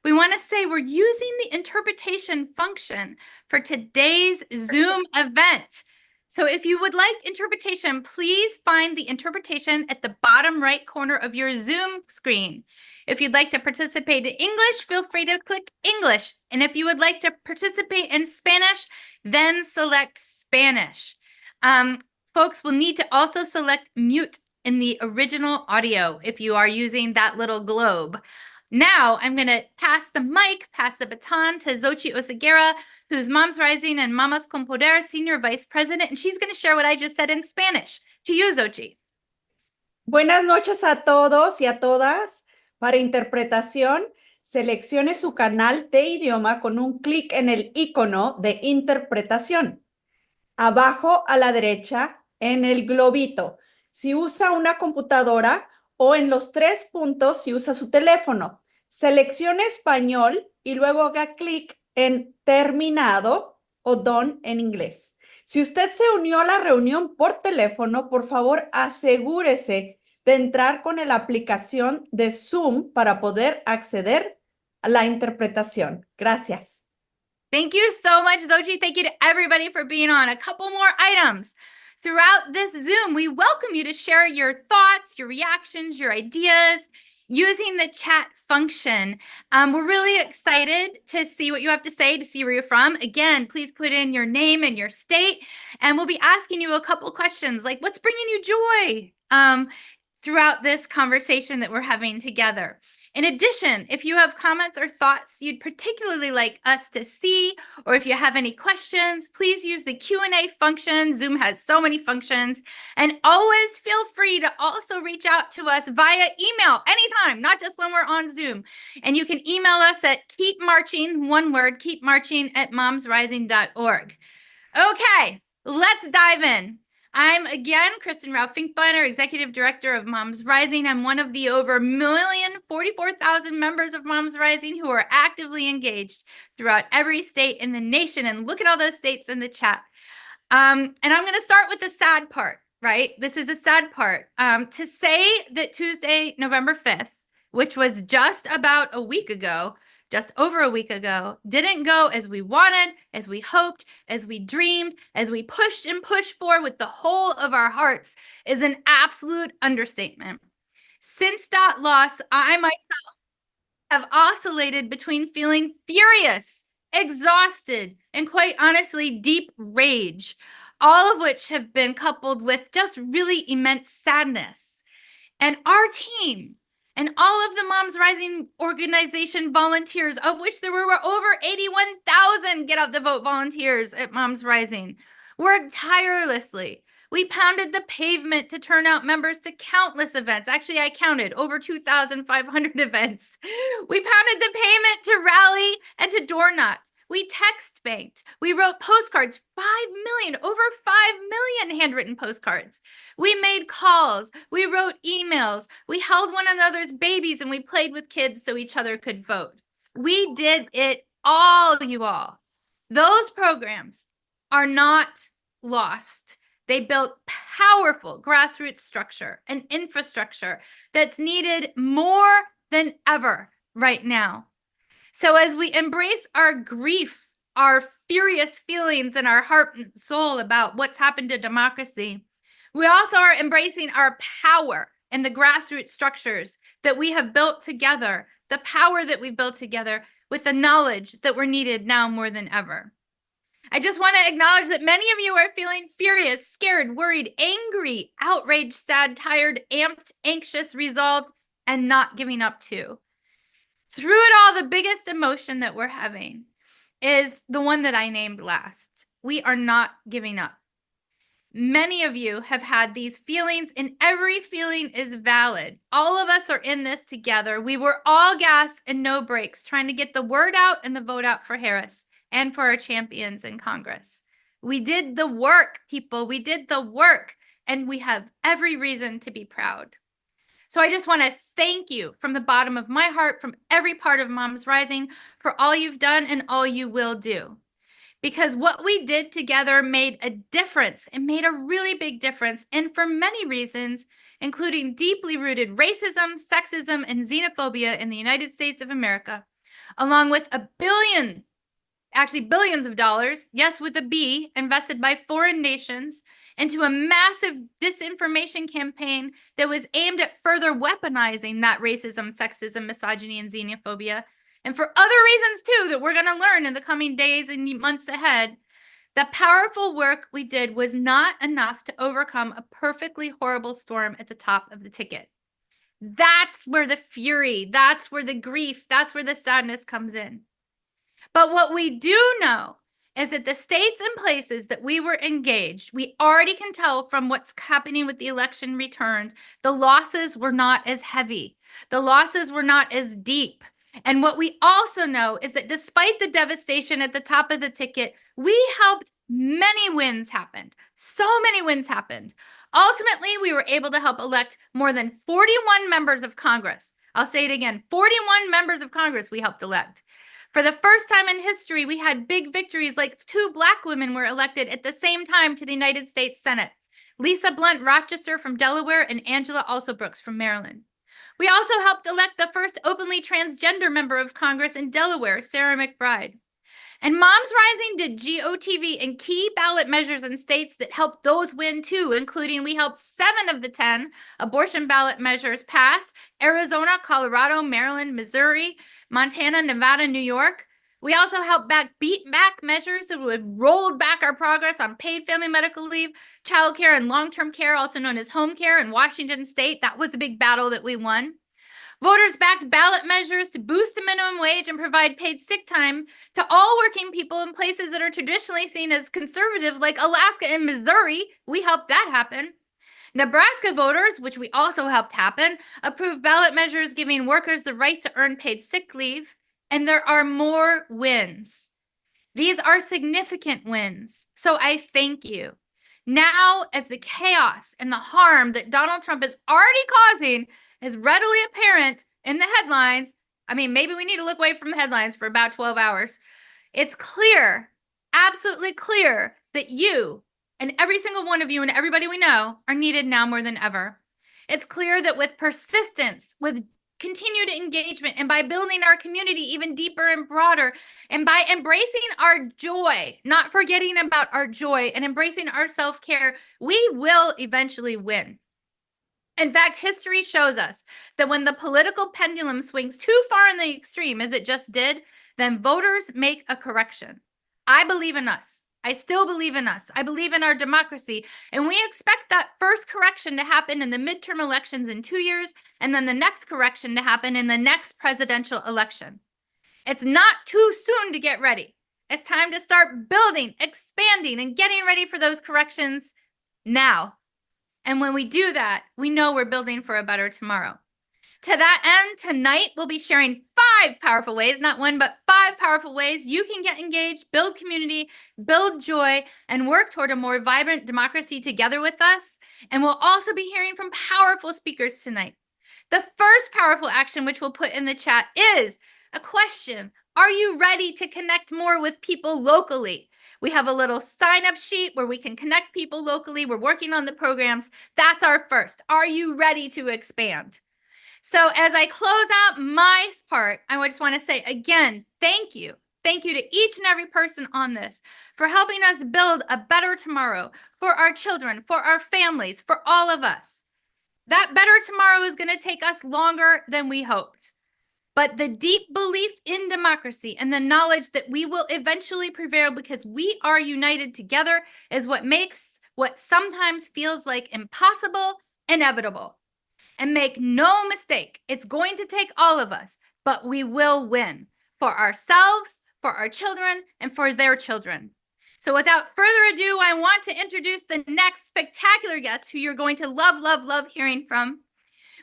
we want to say we're using the interpretation function for today's Zoom event. So if you would like interpretation, please find the interpretation at the bottom right corner of your Zoom screen. If you'd like to participate in English, feel free to click English. And if you would like to participate in Spanish, then select Spanish. Folks will need to also select mute in the original audio if you are using that little globe. Now I'm going to pass the baton to Xochitl Oseguera, who's Moms Rising and Mamas con Poder Senior Vice President, and she's going to share what I just said in Spanish. To you, Xochitl. Buenas noches a todos y a todas. Para interpretación, seleccione su canal de idioma con un clic en el icono de interpretación. Abajo a la derecha, en el globito, si usa una computadora, o en los 3 puntos si usa su teléfono. Seleccione español y luego haga clic en terminado o done en inglés. Si usted se unió a la reunión por teléfono, por favor asegúrese de entrar con la aplicación de Zoom para poder acceder a la interpretación. Gracias. Thank you so much, Xochitl. Thank you to everybody for being on. A couple more items. Throughout this Zoom, we welcome you to share your thoughts, your reactions, your ideas using the chat function. We're really excited to see what you have to say, to see where you're from. Again, please put in your name and your state, and we'll be asking you a couple questions like, what's bringing you joy throughout this conversation that we're having together? In addition, if you have comments or thoughts you'd particularly like us to see, or if you have any questions, please use the Q&A function. Zoom has so many functions. And always feel free to also reach out to us via email anytime, not just when we're on Zoom. And you can email us at keepmarching, one word, keepmarching at MomsRising.org. Okay, let's dive in. I'm again Kristen Rauch-Finkbeiner, Executive Director of Moms Rising. I'm one of the over 1,044,000 members of Moms Rising who are actively engaged throughout every state in the nation. And look at all those states in the chat. And I'm going to start with the sad part, right? This is a sad part. To say that Tuesday, November 5th, which was just about a week ago, just over a week ago, didn't go as we wanted, as we hoped, as we dreamed, as we pushed and pushed for with the whole of our hearts is an absolute understatement. Since that loss, I myself have oscillated between feeling furious, exhausted, and quite honestly, deep rage, all of which have been coupled with just really immense sadness. And our team, and all of the Moms Rising organization volunteers, of which there were over 81,000 Get Out the Vote volunteers at Moms Rising, worked tirelessly. We pounded the pavement to turn out members to countless events. Actually, I counted over 2,500 events. We pounded the pavement to rally and to door knock. We text banked. We wrote postcards, 5 million, over 5 million handwritten postcards. We made calls. We wrote emails. We held one another's babies and we played with kids so each other could vote. We did it all, you all. Those programs are not lost. They built powerful grassroots structure and infrastructure that's needed more than ever right now. So as we embrace our grief, our furious feelings in our heart and soul about what's happened to democracy, we also are embracing our power and the grassroots structures that we have built together, the power that we've built together with the knowledge that we're needed now more than ever. I just want to acknowledge that many of you are feeling furious, scared, worried, angry, outraged, sad, tired, amped, anxious, resolved, and not giving up too. Through it all, the biggest emotion that we're having is the one that I named last. We are not giving up. Many of you have had these feelings, and every feeling is valid. All of us are in this together. We were all gas and no brakes, trying to get the word out and the vote out for Harris and for our champions in Congress. We did the work, people. We did the work, and we have every reason to be proud. So I just want to thank you from the bottom of my heart, from every part of Moms Rising, for all you've done and all you will do. Because what we did together made a difference. It made a really big difference. And for many reasons, including deeply rooted racism, sexism, and xenophobia in the United States of America, along with billions of dollars, yes, with a B, invested by foreign nations into a massive disinformation campaign that was aimed at further weaponizing that racism, sexism, misogyny, and xenophobia. And for other reasons, too, that we're going to learn in the coming days and months ahead, the powerful work we did was not enough to overcome a perfectly horrible storm at the top of the ticket. That's where the fury, that's where the grief, that's where the sadness comes in. But what we do know is that the states and places that we were engaged, we already can tell from what's happening with the election returns, the losses were not as heavy. The losses were not as deep. And what we also know is that despite the devastation at the top of the ticket, we helped many wins happen. So many wins happened. Ultimately, we were able to help elect more than 41 members of Congress. I'll say it again, 41 members of Congress we helped elect. For the first time in history, we had big victories like 2 Black women were elected at the same time to the United States Senate. Lisa Blunt Rochester from Delaware and Angela Alsobrooks from Maryland. We also helped elect the first openly transgender member of Congress in Delaware, Sarah McBride. And Moms Rising did GOTV and key ballot measures in states that helped those win too, including we helped 7 of the 10 abortion ballot measures pass: Arizona, Colorado, Maryland, Missouri, Montana, Nevada, New York. We also helped beat back measures that would rolled back our progress on paid family medical leave, childcare, and long-term care, also known as home care in Washington state. That was a big battle that we won. Voters backed ballot measures to boost the minimum wage and provide paid sick time to all working people in places that are traditionally seen as conservative, like Alaska and Missouri. We helped that happen. Nebraska voters, which we also helped happen, approved ballot measures giving workers the right to earn paid sick leave. And there are more wins. These are significant wins. So I thank you. Now, as the chaos and the harm that Donald Trump is already causing is readily apparent in the headlines, I mean, maybe we need to look away from the headlines for about 12 hours. It's clear, absolutely clear, that you and every single one of you and everybody we know are needed now more than ever. It's clear that with persistence, with continued engagement, and by building our community even deeper and broader, and by embracing our joy, not forgetting about our joy, and embracing our self-care, we will eventually win. In fact, history shows us that when the political pendulum swings too far in the extreme, as it just did, then voters make a correction. I believe in us. I still believe in us. I believe in our democracy. And we expect that first correction to happen in the midterm elections in 2 years, and then the next correction to happen in the next presidential election. It's not too soon to get ready. It's time to start building, expanding, and getting ready for those corrections now. And when we do that, we know we're building for a better tomorrow. To that end, tonight we'll be sharing 5 powerful ways, not one, but 5 powerful ways you can get engaged, build community, build joy, and work toward a more vibrant democracy together with us. And we'll also be hearing from powerful speakers tonight. The first powerful action, which we'll put in the chat, is a question. Are you ready to connect more with people locally? We have a little sign-up sheet where we can connect people locally. We're working on the programs. That's our first. Are you ready to expand? So as I close out my part, I just want to say again, thank you. Thank you to each and every person on this for helping us build a better tomorrow for our children, for our families, for all of us. That better tomorrow is going to take us longer than we hoped. But the deep belief in democracy and the knowledge that we will eventually prevail because we are united together is what makes what sometimes feels like impossible inevitable. And make no mistake, it's going to take all of us, but we will win for ourselves, for our children, and for their children. So without further ado, I want to introduce the next spectacular guest who you're going to love, love, love hearing from.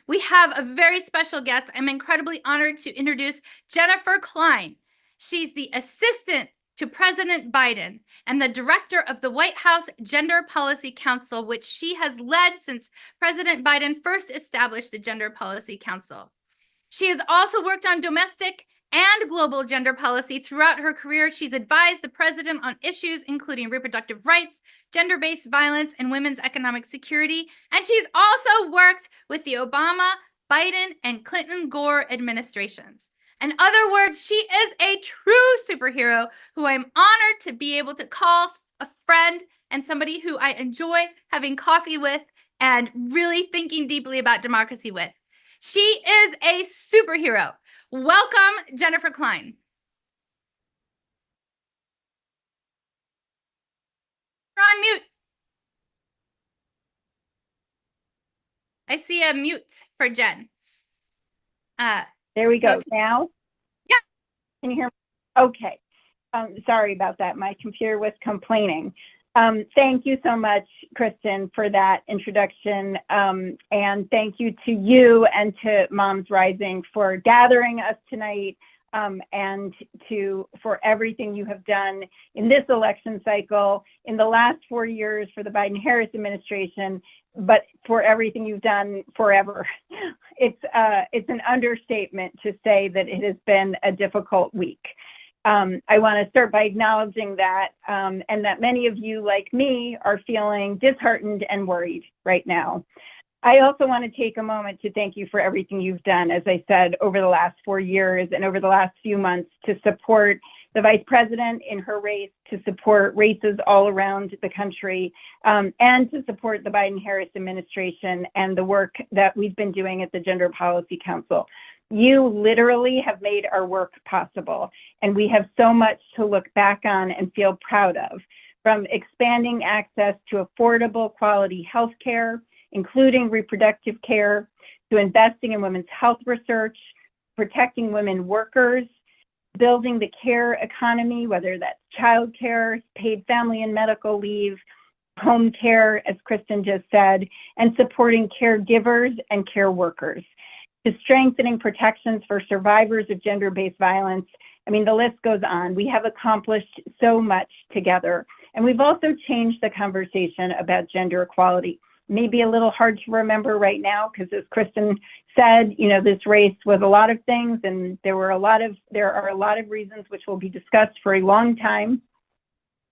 We have a very special guest. I'm incredibly honored to introduce Jennifer Klein. She's the assistant to President Biden and the director of the White House Gender Policy Council, which she has led since President Biden first established the Gender Policy Council. She has also worked on domestic and global gender policy throughout her career. She's advised the president on issues including reproductive rights, gender-based violence, and women's economic security. And she's also worked with the Obama, Biden, and Clinton Gore administrations. In other words, she is a true superhero who I'm honored to be able to call a friend and somebody who I enjoy having coffee with and really thinking deeply about democracy with. She is a superhero. Welcome, Jennifer Klein. You're on mute. I see a mute for Jen. There we go. Now? Yeah. Can you hear me? Okay. Sorry about that. My computer was complaining. Thank you so much, Kristen, for that introduction. And thank you to you and to Moms Rising for gathering us tonight, and for everything you have done in this election cycle, in the last 4 years for the Biden-Harris administration, but for everything you've done forever. It's an understatement to say that it has been a difficult week. I want to start by acknowledging that, and that many of you, like me, are feeling disheartened and worried right now. I also want to take a moment to thank you for everything you've done, as I said, over the last 4 years and over the last few months to support the Vice President in her race, to support races all around the country, and to support the Biden-Harris administration and the work that we've been doing at the Gender Policy Council. You literally have made our work possible, and we have so much to look back on and feel proud of, from expanding access to affordable quality health care, including reproductive care, to investing in women's health research, protecting women workers, building the care economy, whether that's childcare, paid family and medical leave, home care, as Kristen just said, and supporting caregivers and care workers, to strengthening protections for survivors of gender-based violence. I mean, the list goes on. We have accomplished so much together. And we've also changed the conversation about gender equality. Maybe a little hard to remember right now, because as Kristen said, you know, this race was a lot of things, and there are a lot of reasons which will be discussed for a long time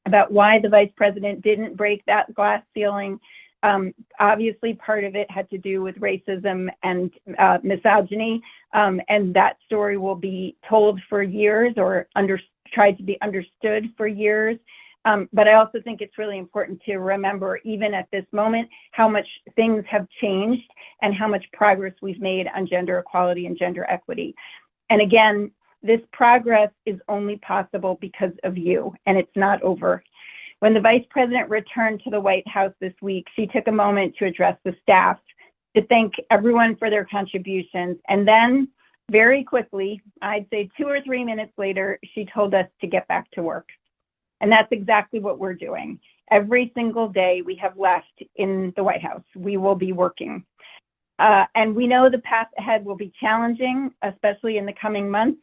about why the Vice President didn't break that glass ceiling. Obviously, part of it had to do with racism and misogyny, and that story will be told for years, or tried to be understood for years. But I also think it's really important to remember, even at this moment, how much things have changed and how much progress we've made on gender equality and gender equity. And again, this progress is only possible because of you, and it's not over. When the Vice President returned to the White House this week, she took a moment to address the staff, to thank everyone for their contributions. And then very quickly, I'd say 2 or 3 minutes later, she told us to get back to work. And that's exactly what we're doing. Every single day we have left in the White House, we will be working. And we know the path ahead will be challenging, especially in the coming months.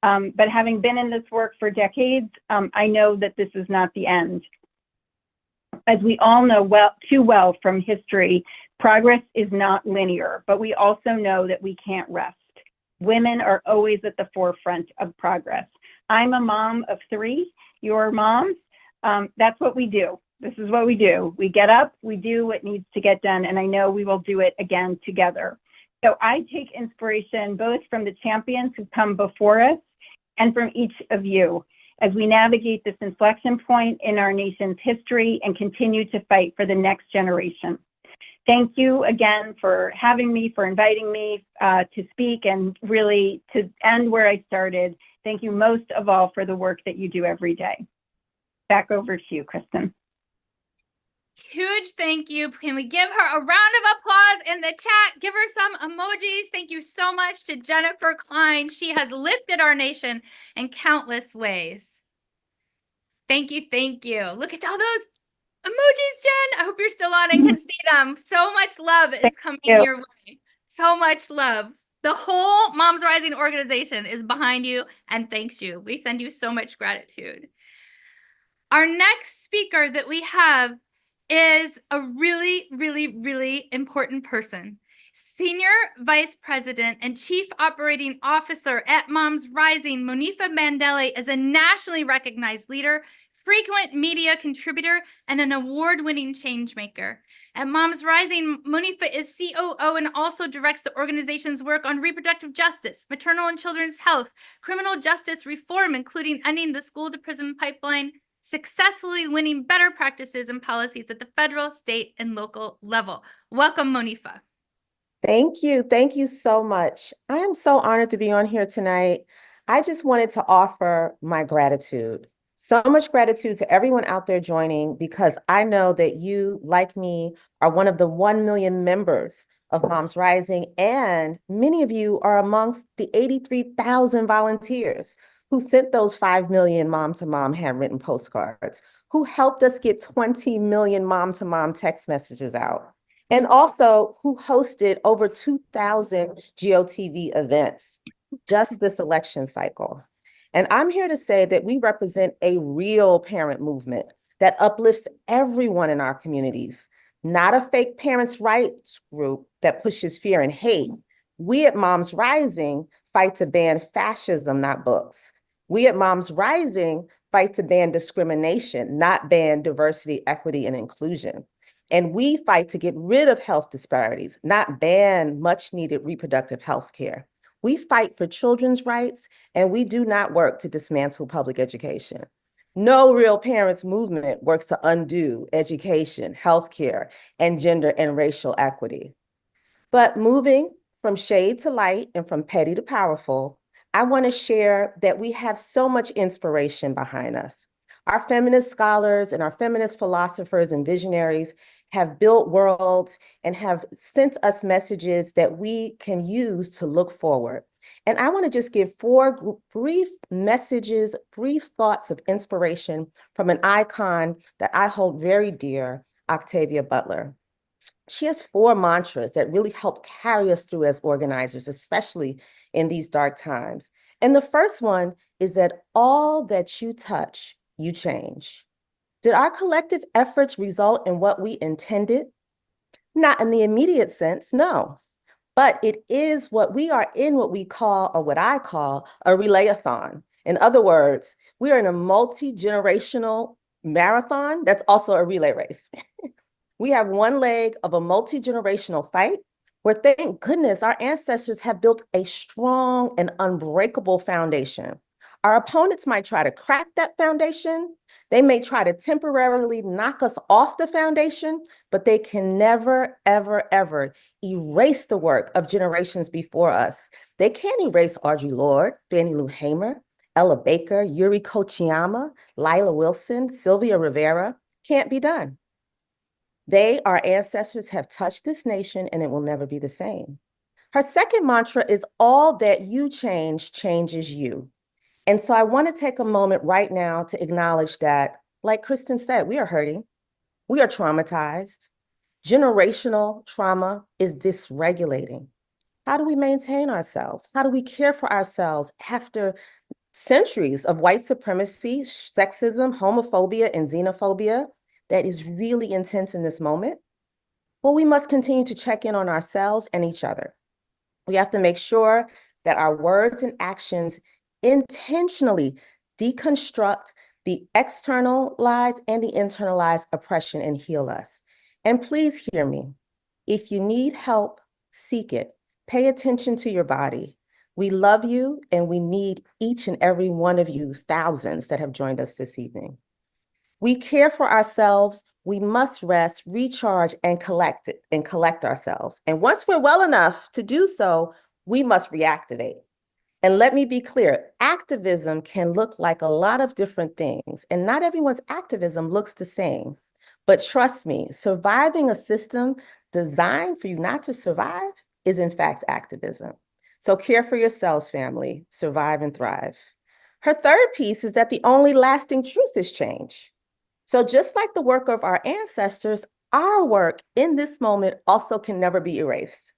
But having been in this work for decades, I know that this is not the end. As we all know too well from history, progress is not linear, but we also know that we can't rest. Women are always at the forefront of progress. I'm a mom of 3. You're moms. That's what we do. This is what we do. We get up, we do what needs to get done, and I know we will do it again together. So I take inspiration both from the champions who come before us and from each of you as we navigate this inflection point in our nation's history and continue to fight for the next generation. Thank you again for having me, for inviting me to speak, and really to end where I started. Thank you most of all for the work that you do every day. Back over to you, Kristen. Huge thank you. Can we give her a round of applause in the chat? Give her some emojis. Thank you so much to Jennifer Klein. She has lifted our nation in countless ways. Thank you. Thank you. Look at all those emojis, Jen. I hope you're still on and can see them. So much love is coming your way. So much love. The whole Moms Rising organization is behind you and thanks you. We send you so much gratitude. Our next speaker that we have is a really, really, really important person. Senior Vice President and Chief Operating Officer at Moms Rising, Monifa Mandele, is a nationally recognized leader, frequent media contributor, and an award-winning changemaker. At Moms Rising, Monifa is COO and also directs the organization's work on reproductive justice, maternal and children's health, criminal justice reform, including ending the school-to-prison pipeline, successfully winning better practices and policies at the federal, state, and local level. Welcome, Monifa. Thank you. Thank you so much. I am so honored to be on here tonight. I just wanted to offer my gratitude. So much gratitude to everyone out there joining, because I know that you, like me, are one of the 1 million members of Moms Rising, and many of you are amongst the 83,000 volunteers who sent those 5 million mom-to-mom handwritten postcards, who helped us get 20 million mom-to-mom text messages out, and also who hosted over 2,000 GOTV events just this election cycle. And I'm here to say that we represent a real parent movement that uplifts everyone in our communities, not a fake parents' rights group that pushes fear and hate. We at Moms Rising fight to ban fascism, not books. We at Moms Rising fight to ban discrimination, not ban diversity, equity, and inclusion. And we fight to get rid of health disparities, not ban much needed reproductive health care. We fight for children's rights, and we do not work to dismantle public education. No real parents movement works to undo education, healthcare, and gender and racial equity. But moving from shade to light and from petty to powerful, I want to share that we have so much inspiration behind us. Our feminist scholars and our feminist philosophers and visionaries have built worlds and have sent us messages that we can use to look forward. And I want to just give 4 brief messages, brief thoughts of inspiration from an icon that I hold very dear, Octavia Butler. She has 4 mantras that really help carry us through as organizers, especially in these dark times. And the first one is that all that you touch, you change. Did our collective efforts result in what we intended? Not in the immediate sense, no. But it is what we are in, what we call, or what I call, a relayathon. In other words, we are in a multi-generational marathon that's also a relay race. We have one leg of a multi-generational fight where, thank goodness, our ancestors have built a strong and unbreakable foundation. Our opponents might try to crack that foundation. They may try to temporarily knock us off the foundation, but they can never, ever, ever erase the work of generations before us. They can't erase Audre Lorde, Fannie Lou Hamer, Ella Baker, Yuri Kochiyama, Lila Wilson, Sylvia Rivera. Can't be done. They, our ancestors, have touched this nation, and it will never be the same. Her second mantra is all that you change changes you. And so I want to take a moment right now to acknowledge that, like Kristen said, we are hurting. We are traumatized. Generational trauma is dysregulating. How do we maintain ourselves? How do we care for ourselves after centuries of white supremacy, sexism, homophobia, and xenophobia that is really intense in this moment? Well, we must continue to check in on ourselves and each other. We have to make sure that our words and actions intentionally deconstruct the externalized and the internalized oppression and heal us. And please hear me. If you need help, seek it. Pay attention to your body. We love you, and we need each and every one of you, thousands that have joined us this evening. We care for ourselves. We must rest, recharge, and collect ourselves. And once we're well enough to do so, we must reactivate. And let me be clear, activism can look like a lot of different things, and not everyone's activism looks the same. But trust me, surviving a system designed for you not to survive is in fact activism. So care for yourselves, family, survive and thrive. Her third piece is that the only lasting truth is change. So just like the work of our ancestors, our work in this moment also can never be erased.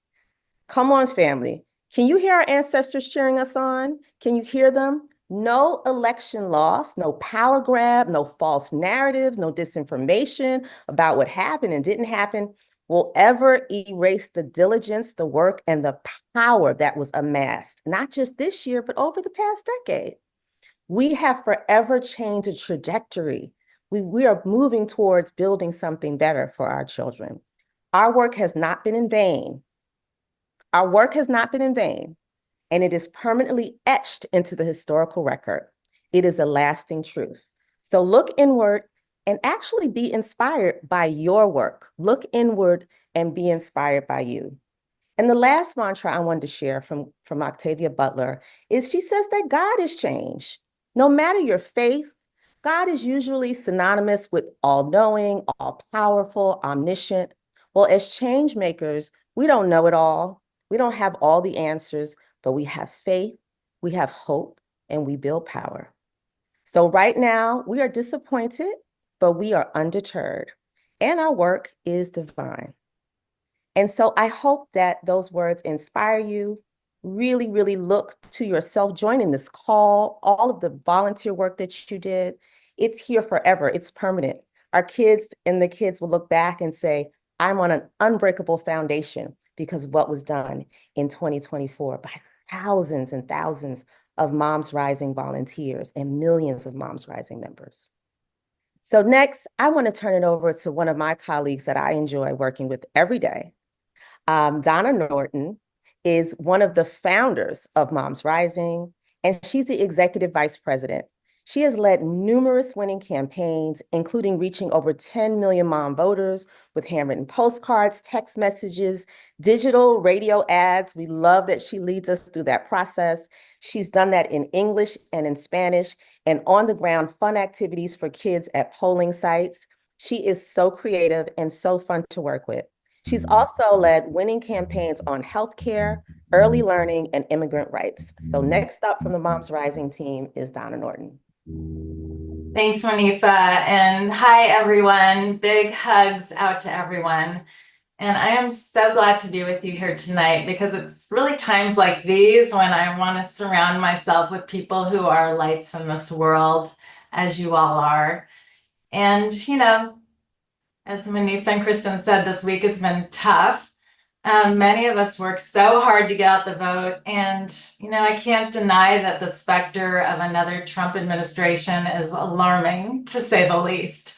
Come on, family. Can you hear our ancestors cheering us on? Can you hear them? No election loss, no power grab, no false narratives, no disinformation about what happened and didn't happen will ever erase the diligence, the work, and the power that was amassed, not just this year, but over the past decade. We have forever changed the trajectory We are moving towards building something better for our children. Our work has not been in vain. Our work has not been in vain, and it is permanently etched into the historical record. It is a lasting truth. So look inward and actually be inspired by your work. Look inward and be inspired by you. And the last mantra I wanted to share from Octavia Butler is she says that God is change. No matter your faith, God is usually synonymous with all-knowing, all-powerful, omniscient. Well, as change makers, we don't know it all. We don't have all the answers, but we have faith, we have hope, and we build power. So right now, we are disappointed, but we are undeterred, and our work is divine. And so I hope that those words inspire you. Really, really look to yourself, joining this call, all of the volunteer work that you did. It's here forever, it's permanent. Our kids and the kids will look back and say, I'm on an unbreakable foundation because of what was done in 2024 by thousands and thousands of Moms Rising volunteers and millions of Moms Rising members. So next, I want to turn it over to one of my colleagues that I enjoy working with every day. Donna Norton is one of the founders of Moms Rising, and she's the executive vice president. She has led numerous winning campaigns, including reaching over 10 million mom voters with handwritten postcards, text messages, digital radio ads. We love that she leads us through that process. She's done that in English and in Spanish, and on the ground fun activities for kids at polling sites. She is so creative and so fun to work with. She's also led winning campaigns on healthcare, early learning, and immigrant rights. So next up from the Moms Rising team is Donna Norton. Thanks, Monifa, and hi, everyone. Big hugs out to everyone. And I am so glad to be with you here tonight because it's really times like these when I want to surround myself with people who are lights in this world, as you all are. And, you know, as Monifa and Kristen said, this week has been tough. Many of us work so hard to get out the vote. And, you know, I can't deny that the specter of another Trump administration is alarming, to say the least.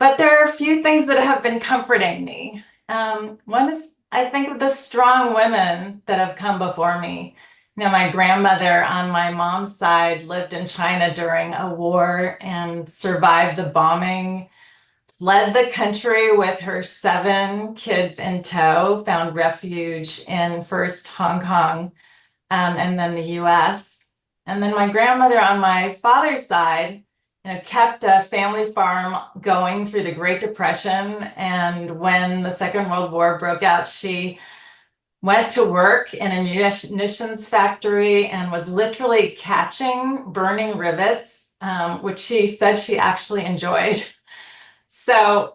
But there are a few things that have been comforting me. One is, I think, of the strong women that have come before me. You know, my grandmother on my mom's side lived in China during a war and survived the bombing, fled the country with her 7 kids in tow, found refuge in first Hong Kong and then the US. And then my grandmother on my father's side, you know, kept a family farm going through the Great Depression. And when the Second World War broke out, she went to work in a munitions factory and was literally catching burning rivets, which she said she actually enjoyed. So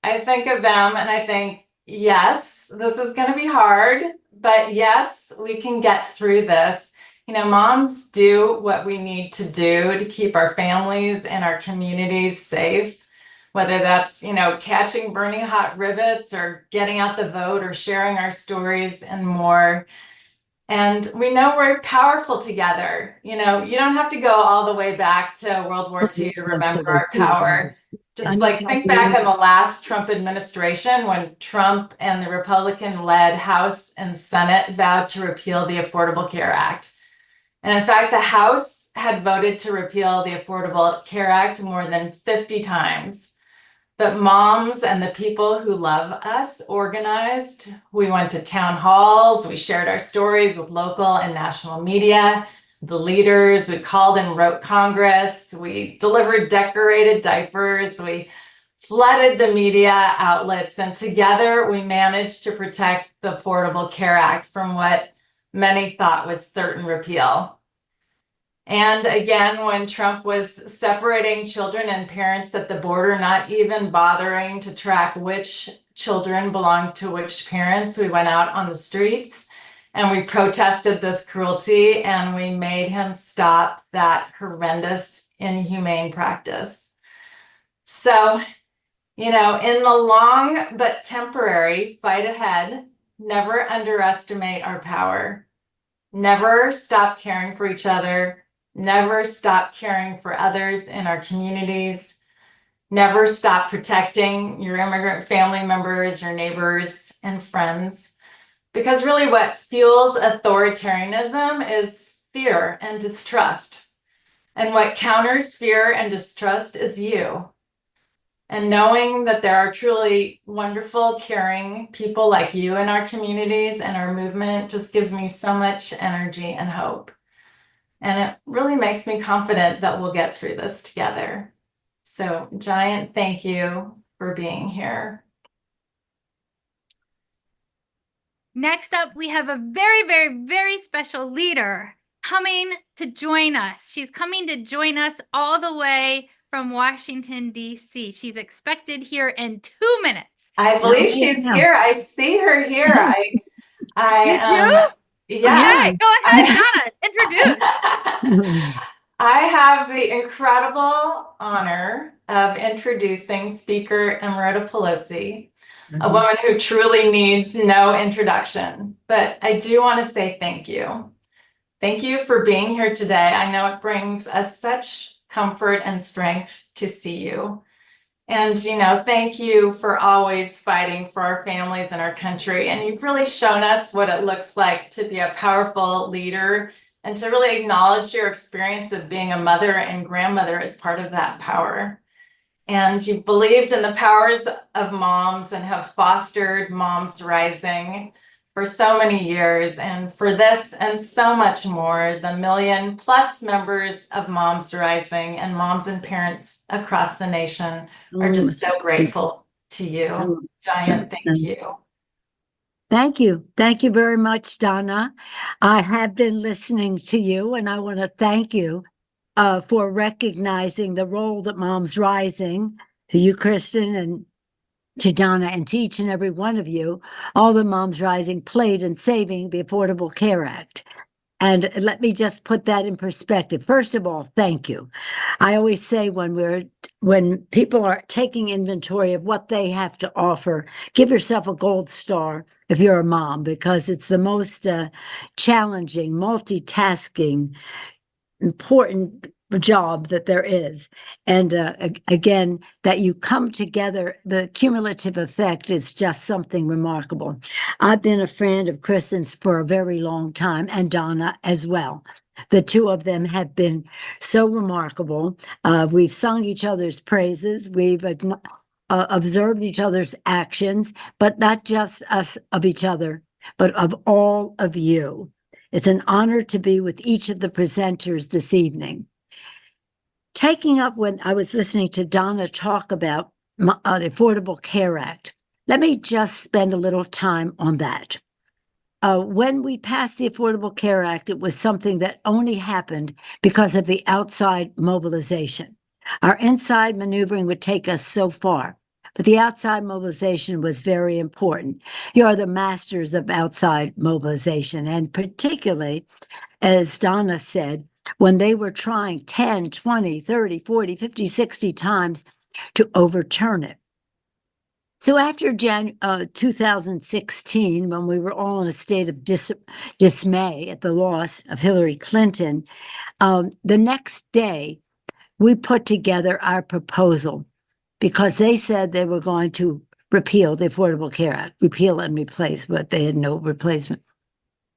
I think of them and I think, yes, this is going to be hard, but yes, we can get through this. You know, moms do what we need to do to keep our families and our communities safe, whether that's, you know, catching burning hot rivets or getting out the vote or sharing our stories and more. And we know we're powerful together. You know, you don't have to go all the way back to World War II to remember our power. Just like think back on the last Trump administration when Trump and the Republican-led House and Senate vowed to repeal the Affordable Care Act. And in fact, the House had voted to repeal the Affordable Care Act more than 50 times. But moms and the people who love us organized. We went to town halls, we shared our stories with local and national media, the leaders, we called and wrote Congress, we delivered decorated diapers, we flooded the media outlets, and together we managed to protect the Affordable Care Act from what many thought was certain repeal. And again, when Trump was separating children and parents at the border, not even bothering to track which children belonged to which parents, we went out on the streets and we protested this cruelty and we made him stop that horrendous, inhumane practice. So, you know, in the long but temporary fight ahead, never underestimate our power. Never stop caring for each other. Never stop caring for others in our communities. Never stop protecting your immigrant family members, your neighbors, and friends. Because really what fuels authoritarianism is fear and distrust. And what counters fear and distrust is you. And knowing that there are truly wonderful, caring people like you in our communities and our movement just gives me so much energy and hope. And it really makes me confident that we'll get through this together. So, giant thank you for being here. Next up, we have a very, very, very special leader coming to join us. She's coming to join us all the way from Washington, D.C. She's expected here in 2 minutes. I believe she's here. I see her here. I yeah. Okay, go ahead, Donna. Introduce. I have the incredible honor of introducing Speaker Emerita Pelosi, a woman who truly needs no introduction. But I do want to say thank you. Thank you for being here today. I know it brings us such comfort and strength to see you. And, thank you for always fighting for our families and our country. And you've really shown us what it looks like to be a powerful leader and to really acknowledge your experience of being a mother and grandmother as part of that power. And you've believed in the powers of moms and have fostered Moms Rising for so many years. And for this and so much more, the 1 million+ members of Moms Rising and moms and parents across the nation are just so grateful to you. Giant thank you. Thank you. Thank you very much, Donna. I have been listening to you, and I want to thank you for recognizing the role that Moms Rising, to you, Kristen, and to Donna, and to each and every one of you, all the Moms Rising played in saving the Affordable Care Act. And let me just put that in perspective. First of all, thank you. I always say when people are taking inventory of what they have to offer, give yourself a gold star if you're a mom, because it's the most challenging, multitasking, important job that there is. And again, that you come together, the cumulative effect is just something remarkable. I've been a friend of Kristen's for a very long time, and Donna as well. The two of them have been so remarkable. We've sung each other's praises. We've observed each other's actions, but not just us of each other, but of all of you. It's an honor to be with each of the presenters this evening. Taking up when I was listening to Donna talk about the Affordable Care Act, let me just spend a little time on that. When we passed the Affordable Care Act, it was something that only happened because of the outside mobilization. Our inside maneuvering would take us so far, but the outside mobilization was very important. You are the masters of outside mobilization, and particularly, as Donna said, when they were trying 10, 20, 30, 40, 50, 60 times to overturn it. So after 2016, when we were all in a state of dismay at the loss of Hillary Clinton, the next day we put together our proposal because they said they were going to repeal the Affordable Care Act, repeal and replace, but they had no replacement.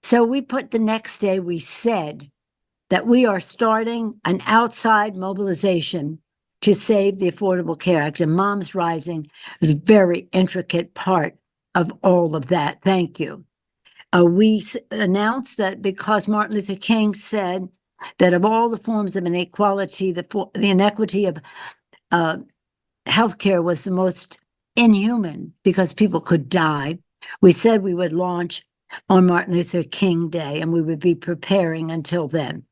So the next day we said that we are starting an outside mobilization to save the Affordable Care Act, and Moms Rising is a very intricate part of all of that. Thank you. We announced that because Martin Luther King said that of all the forms of inequality, the inequity of healthcare was the most inhuman because people could die. We said we would launch on Martin Luther King Day, and we would be preparing until then.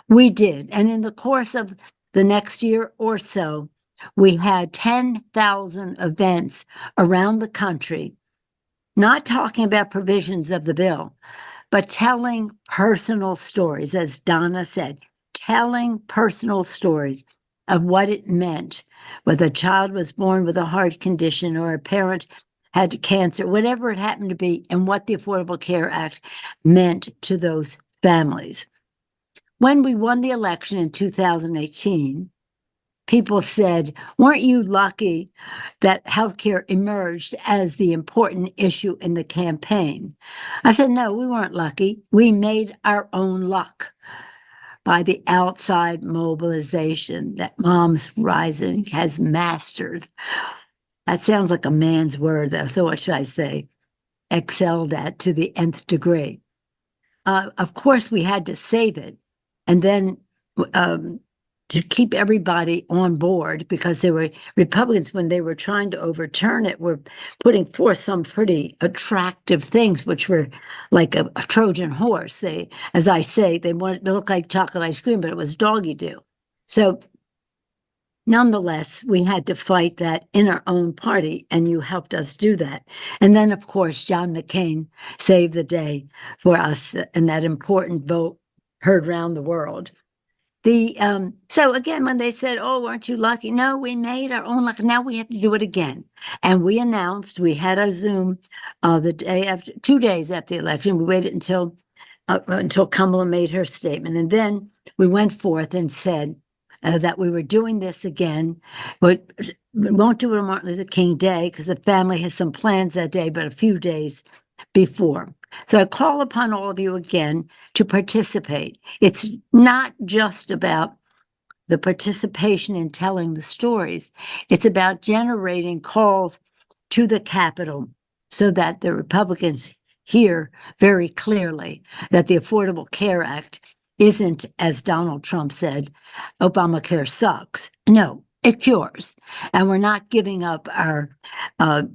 We did. And in the course of the next year or so, we had 10,000 events around the country, not talking about provisions of the bill, but telling personal stories, as Donna said, telling personal stories of what it meant, whether a child was born with a heart condition or a parent had cancer, whatever it happened to be, and what the Affordable Care Act meant to those families. When we won the election in 2018, people said, weren't you lucky that healthcare emerged as the important issue in the campaign? I said, no, we weren't lucky. We made our own luck by the outside mobilization that Moms Rising has mastered. That sounds like a man's word, though. So what should I say? Excelled at to the nth degree. Of course, we had to save it. And then to keep everybody on board, because there were Republicans, when they were trying to overturn it, were putting forth some pretty attractive things, which were like a Trojan horse. They, as I say, they wanted to look like chocolate ice cream, but it was doggy do. So nonetheless, we had to fight that in our own party, and you helped us do that. And then, of course, John McCain saved the day for us in that important vote heard around the world. So again, when they said, "Oh, weren't you lucky?" No, we made our own luck. Now we have to do it again. And we announced, we had our Zoom the day after, 2 days after the election. We waited until Kamala made her statement, and then we went forth and said that we were doing this again. But we won't do it on Martin Luther King Day because the family has some plans that day, but a few days before. So I call upon all of you again to participate. It's not just about the participation in telling the stories. It's about generating calls to the Capitol so that the Republicans hear very clearly that the Affordable Care Act isn't, as Donald Trump said, Obamacare sucks. No, it cures. And we're not giving up our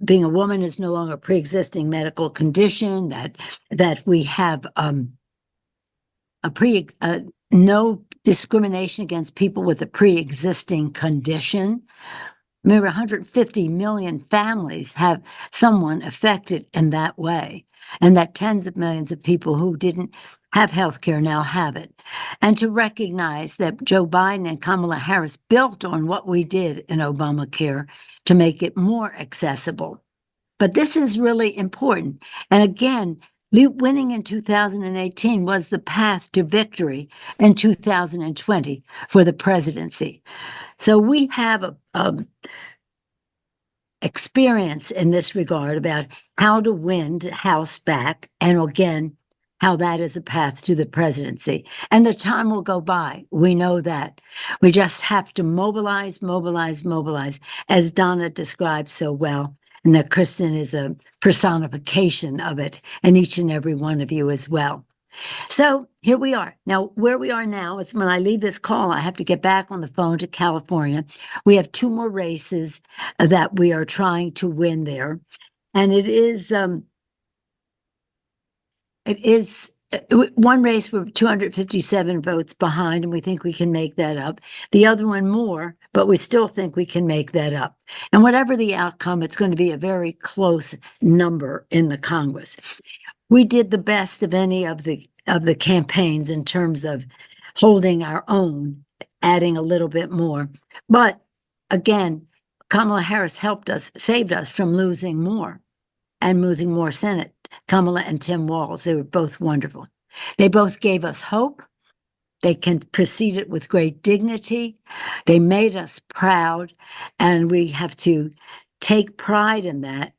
being a woman is no longer a pre-existing medical condition, that we have no discrimination against people with a pre-existing condition. Remember, 150 million families have someone affected in that way, and that tens of millions of people who didn't have health care now have it. And to recognize that Joe Biden and Kamala Harris built on what we did in Obamacare to make it more accessible. But this is really important. And again, winning in 2018 was the path to victory in 2020 for the presidency. So we have a experience in this regard about how to win the House back, and again, how that is a path to the presidency. And the time will go by. We know that. We just have to mobilize, mobilize, mobilize, as Donna described so well, and that Kristen is a personification of it, and each and every one of you as well. So here we are. Now, where we are now is when I leave this call, I have to get back on the phone to California. We have 2 more races that we are trying to win there. And it is one race we're 257 votes behind, and we think we can make that up. The other one more, but we still think we can make that up. And whatever the outcome, it's going to be a very close number in the Congress. We did the best of any of the campaigns in terms of holding our own, adding a little bit more. But again, Kamala Harris helped us, saved us from losing more and losing more Senate. Kamala and Tim Walz, they were both wonderful. They both gave us hope. They can proceed it with great dignity. They made us proud, and we have to take pride in that.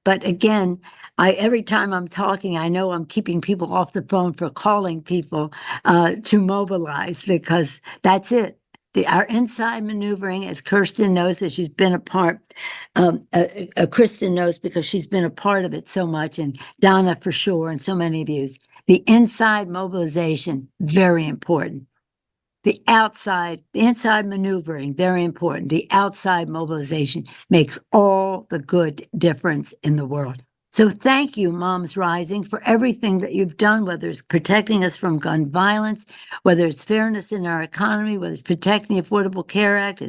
But again, every time I'm talking, I know I'm keeping people off the phone for calling people to mobilize, because that's it. Our inside maneuvering, as Kirsten knows, that she's been a part, Kristen knows because she's been a part of it so much, and Donna for sure, and so many of you. The inside mobilization, very important. The inside maneuvering, very important. The outside mobilization makes all the good difference in the world. So thank you, Moms Rising, for everything that you've done, whether it's protecting us from gun violence, whether it's fairness in our economy, whether it's protecting the Affordable Care Act,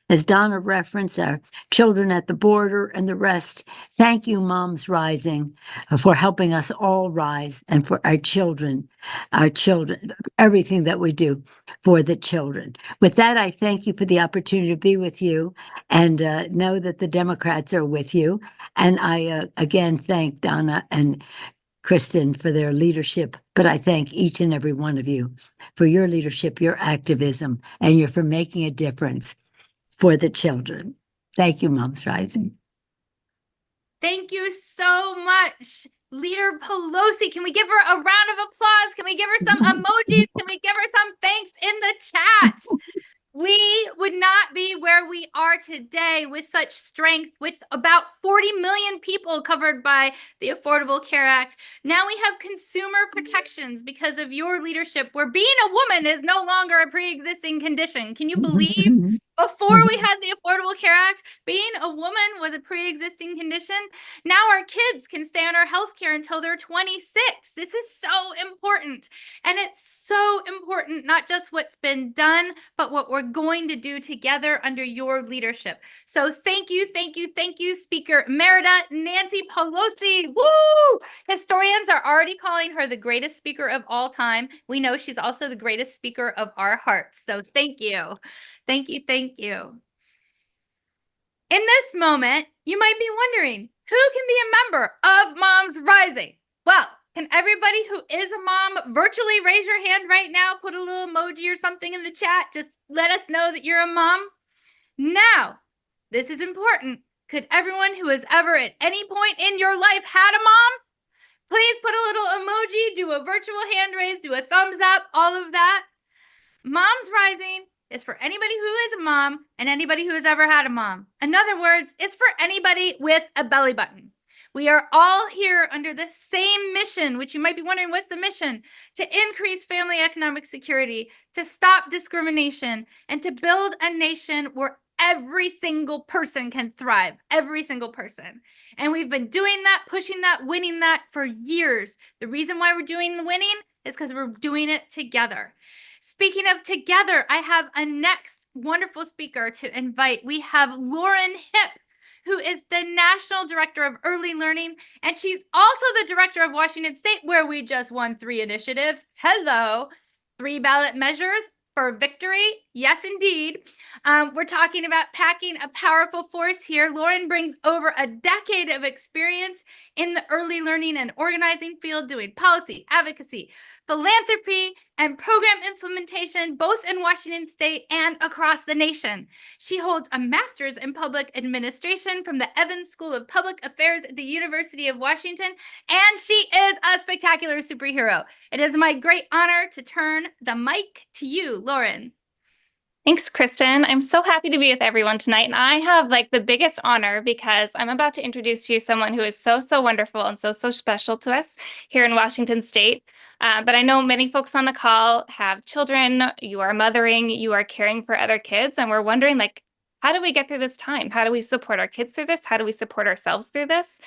as Donna referenced, our children at the border and the rest. Thank you, Moms Rising, for helping us all rise, and for our children, everything that we do for the children. With that, I thank you for the opportunity to be with you, and know that the Democrats are with you. And I, again, thank Donna and Kristen for their leadership, but I thank each and every one of you for your leadership, your activism, and for making a difference. for the children. Thank you, Moms Rising. Thank you so much, Leader Pelosi. Can we give her a round of applause? Can we give her some emojis? Can we give her some thanks in the chat? We would not be where we are today with such strength, with about 40 million people covered by the Affordable Care Act. Now we have consumer protections because of your leadership, where being a woman is no longer a pre-existing condition. Can you believe? Before we had the Affordable Care Act, being a woman was a pre-existing condition. Now our kids can stay on our health care until they're 26. This is so important. And it's so important, not just what's been done, but what we're going to do together under your leadership. So thank you, Speaker Emerita Nancy Pelosi. Woo! Historians are already calling her the greatest speaker of all time. We know she's also the greatest speaker of our hearts. So thank you. Thank you. In this moment, you might be wondering, who can be a member of Moms Rising? Well, can everybody who is a mom virtually raise your hand right now, put a little emoji or something in the chat? Just let us know that you're a mom. Now, this is important. Could everyone who has ever at any point in your life had a mom, please put a little emoji, do a virtual hand raise, do a thumbs up, all of that. Moms Rising is for anybody who is a mom and anybody who has ever had a mom. In other words, it's for anybody with a belly button. We are all here under the same mission, which you might be wondering, what's the mission? To increase family economic security, to stop discrimination, and to build a nation where every single person can thrive, every single person. And we've been doing that, pushing that, winning that for years. The reason why we're doing the winning is because we're doing it together. Speaking of together, I have a next wonderful speaker to invite. We have Lauren Hipp, who is the National Director of Early Learning, and she's also the Director of Washington State, where we just won 3 initiatives. Hello, 3 ballot measures for victory. Yes, indeed. We're talking about packing a powerful force here. Lauren brings over a decade of experience in the early learning and organizing field, doing policy, advocacy, philanthropy, and program implementation, both in Washington State and across the nation. She holds a master's in public administration from the Evans School of Public Affairs at the University of Washington, and she is a spectacular superhero. It is my great honor to turn the mic to you, Lauren. Thanks, Kristen. I'm so happy to be with everyone tonight. And I have the biggest honor because I'm about to introduce to you someone who is so wonderful and so special to us here in Washington State. But I know many folks on the call have children, you are mothering, you are caring for other kids, and we're wondering, how do we get through this time? How do we support our kids through this? How do we support ourselves through this?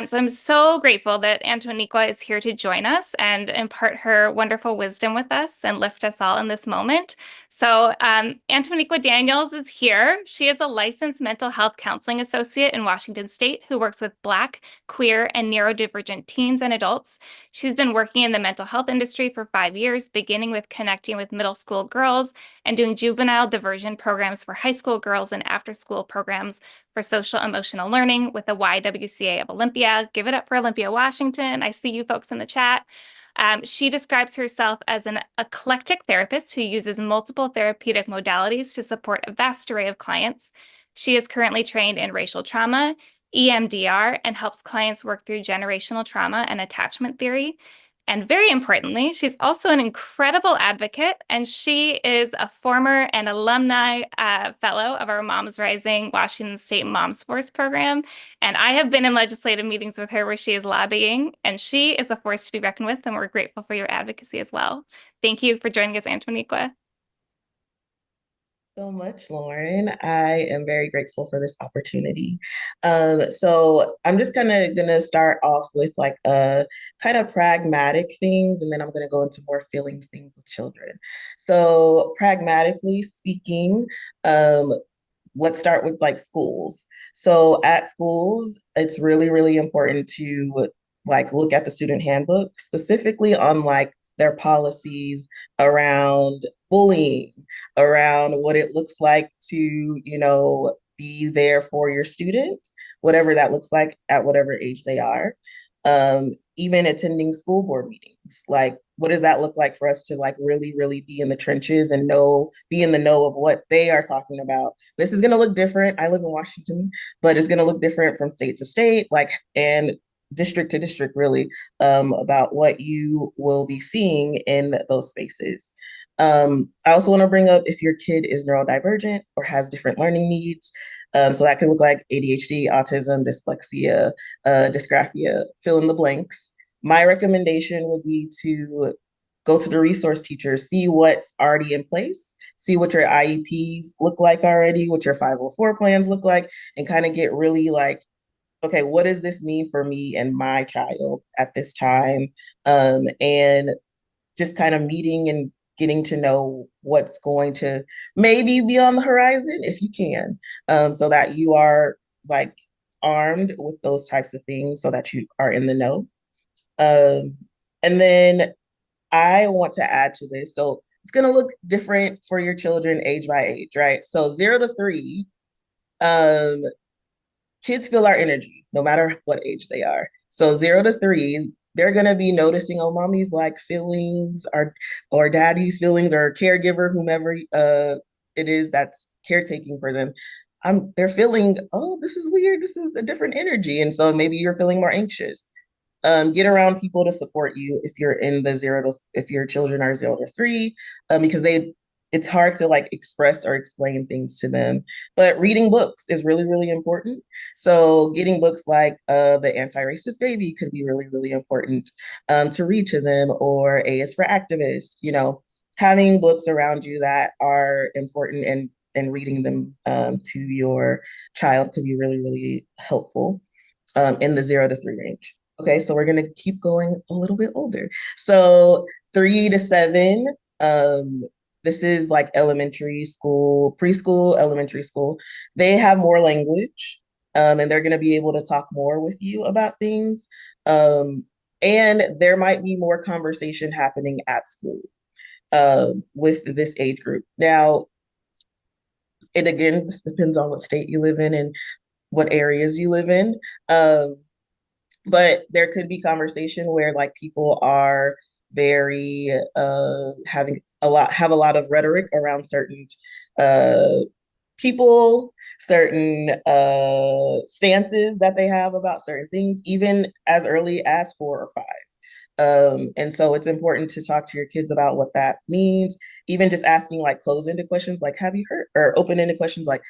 So I'm so grateful that Antoniqua is here to join us and impart her wonderful wisdom with us and lift us all in this moment. So Antoniqua Daniels is here. She is a licensed mental health counseling associate in Washington State who works with Black, queer, and neurodivergent teens and adults. She's been working in the mental health industry for 5 years, beginning with connecting with middle school girls and doing juvenile diversion programs for high school girls and after-school programs for social emotional learning with the YWCA of Olympia. Give it up for Olympia, Washington. I see you folks in the chat. She describes herself as an eclectic therapist who uses multiple therapeutic modalities to support a vast array of clients. She is currently trained in racial trauma, EMDR, and helps clients work through generational trauma and attachment theory. And very importantly, she's also an incredible advocate, and she is a former and alumni fellow of our Moms Rising Washington State Moms Force program. And I have been in legislative meetings with her where she is lobbying, and she is a force to be reckoned with, and we're grateful for your advocacy as well. Thank you for joining us, Antoniqua. So much, Lauren. I am very grateful for this opportunity. So I'm just gonna start off with a kind of pragmatic things, and then I'm gonna go into more feelings things with children. So pragmatically speaking, let's start with schools. So at schools, it's really important to look at the student handbook, specifically on their policies around bullying, around what it looks like to, be there for your student, whatever that looks like at whatever age they are. even attending school board meetings. Like, what does that look like for us to like really, really be in the trenches and be in the know of what they are talking about? This is going to look different. I live in Washington, but it's going to look different from state to state, like, and district to district, really, about what you will be seeing in those spaces. I also want to bring up if your kid is neurodivergent or has different learning needs. So that could look like ADHD, autism, dyslexia, dysgraphia, fill in the blanks. My recommendation would be to go to the resource teacher, see what's already in place, see what your IEPs look like already, what your 504 plans look like, and kind of get really like, okay, what does this mean for me and my child at this time? And just kind of meeting and getting to know what's going to maybe be on the horizon if you can, so that you are like armed with those types of things so that you are in the know. And then I want to add to this. So it's going to look different for your children age by age, right? So 0 to 3, kids feel our energy no matter what age they are. So 0 to 3, they're gonna be noticing, oh, mommy's like feelings, or daddy's feelings, or caregiver, whomever it is that's caretaking for them. They're feeling, oh, this is weird. This is a different energy, and so maybe you're feeling more anxious. Get around people to support you if you're in the if your children are 0 to 3, because it's hard to like express or explain things to them. But reading books is really, really important. So getting books like The Anti-Racist Baby could be really, really important to read to them, or A is for Activist. Having books around you that are important, and reading them to your child could be really, really helpful in the 0 to 3 range. Okay, so we're gonna keep going a little bit older. So 3 to 7, this is like elementary school, preschool, elementary school. They have more language, and they're gonna be able to talk more with you about things. And there might be more conversation happening at school with this age group. Now, it again, this depends on what state you live in and what areas you live in. But there could be conversation where like people are very have a lot of rhetoric around certain uh people, certain stances that they have about certain things, even as early as 4 or 5. And so it's important to talk to your kids about what that means, even just asking like closed-ended questions like, have you heard, or open-ended questions like,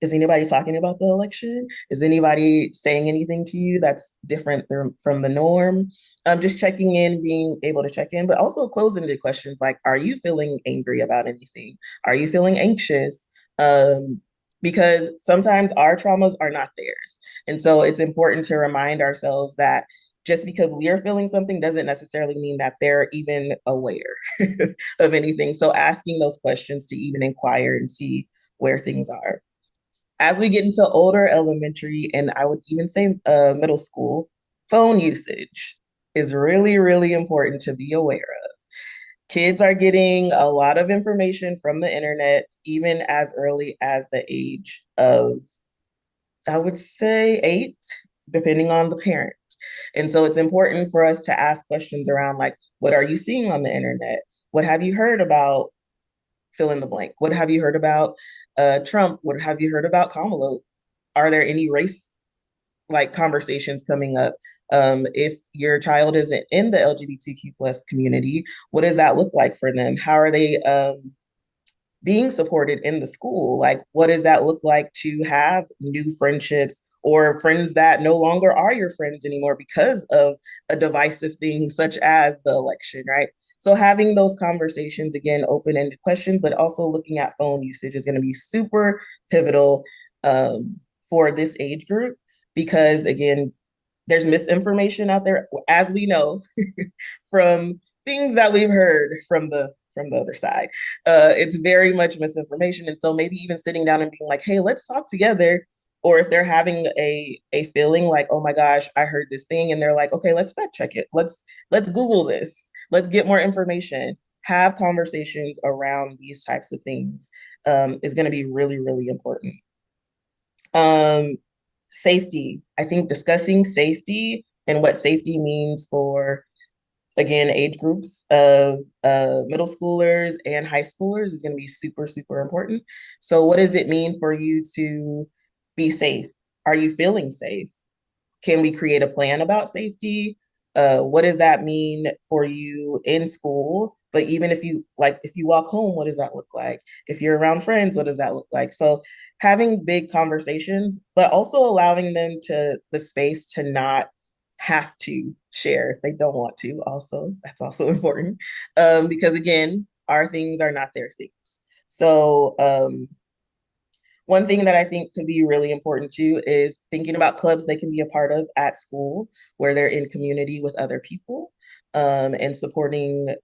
is anybody talking about the election? Is anybody saying anything to you that's different from the norm? Just checking in, being able to check in, but also closed-ended questions like, are you feeling angry about anything? Are you feeling anxious? Because sometimes our traumas are not theirs. And so it's important to remind ourselves that just because we are feeling something doesn't necessarily mean that they're even aware of anything. So asking those questions to even inquire and see where things are. As we get into older elementary, and I would even say middle school, phone usage is really, really important to be aware of. Kids are getting a lot of information from the internet, even as early as the age of, I would say, 8, depending on the parent. And so it's important for us to ask questions around like, what are you seeing on the internet? What have you heard about fill in the blank? What have you heard about Trump? What have you heard about Kamala? Are there any race like conversations coming up? If your child isn't in the LGBTQ plus community, what does that look like for them? How are they being supported in the school? Like, what does that look like to have new friendships or friends that no longer are your friends anymore because of a divisive thing such as the election, right? So having those conversations, again, open-ended questions, but also looking at phone usage is going to be super pivotal for this age group, because again, there's misinformation out there, as we know, from things that we've heard from the other side. It's very much misinformation. And so maybe even sitting down and being like, hey, let's talk together. Or if they're having a feeling like, oh my gosh, I heard this thing, and they're like, okay, let's fact check it. Let's Google this. Let's get more information. Have conversations around these types of things is going to be really, really important. Safety. I think discussing safety and what safety means for, again, age groups of middle schoolers and high schoolers is going to be super, super important. So what does it mean for you to be safe? Are you feeling safe? Can we create a plan about safety? What does that mean for you in school? But even if you walk home, what does that look like? If you're around friends, what does that look like? So having big conversations, but also allowing them the space to not have to share if they don't want to. Also, that's also important, because again, our things are not their things. So one thing that I think could be really important too is thinking about clubs they can be a part of at school where they're in community with other people, and supporting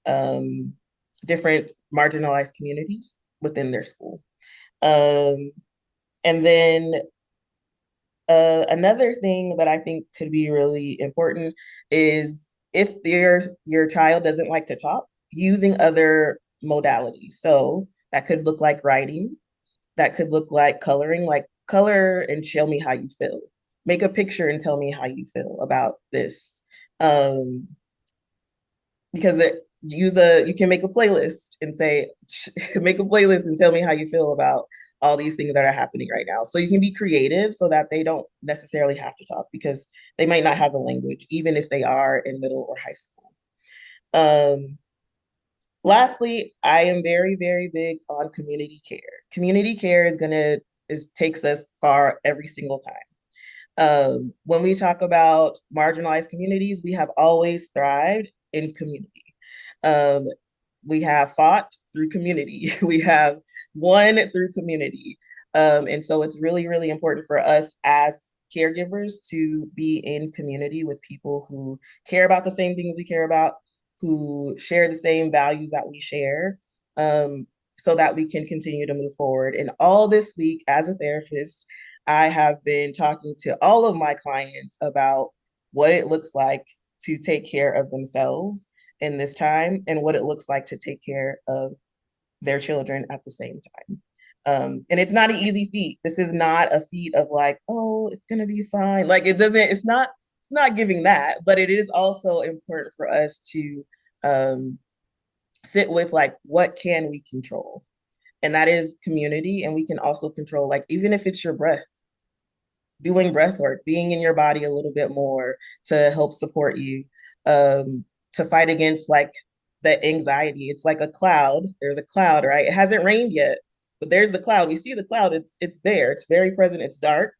different marginalized communities within their school. And then another thing that I think could be really important is if your child doesn't like to talk, using other modalities. So that could look like writing, that could look like color and show me how you feel. Make a picture and tell me how you feel about this. Because you can make a playlist and say, make a playlist and tell me how you feel about all these things that are happening right now. So you can be creative so that they don't necessarily have to talk because they might not have the language, even if they are in middle or high school. Lastly, I am very, very big on community care. Community care takes us far every single time. When we talk about marginalized communities, we have always thrived in community. Um, we have fought through community. We have won through community. And so it's really, really important for us as caregivers to be in community with people who care about the same things we care about, who share the same values that we share, so that we can continue to move forward. And all this week, as a therapist, I have been talking to all of my clients about what it looks like to take care of themselves in this time and what it looks like to take care of their children at the same time. And it's not an easy feat. This is not a feat of like, oh, it's gonna be fine. Like it's not giving that, but it is also important for us to sit with like, what can we control? And that is community. And we can also control, like, even if it's your breath, doing breath work, being in your body a little bit more to help support you, to fight against like the anxiety. It's like a cloud. There's a cloud, right? It hasn't rained yet, but there's the cloud. We see the cloud. It's there. It's very present. It's dark.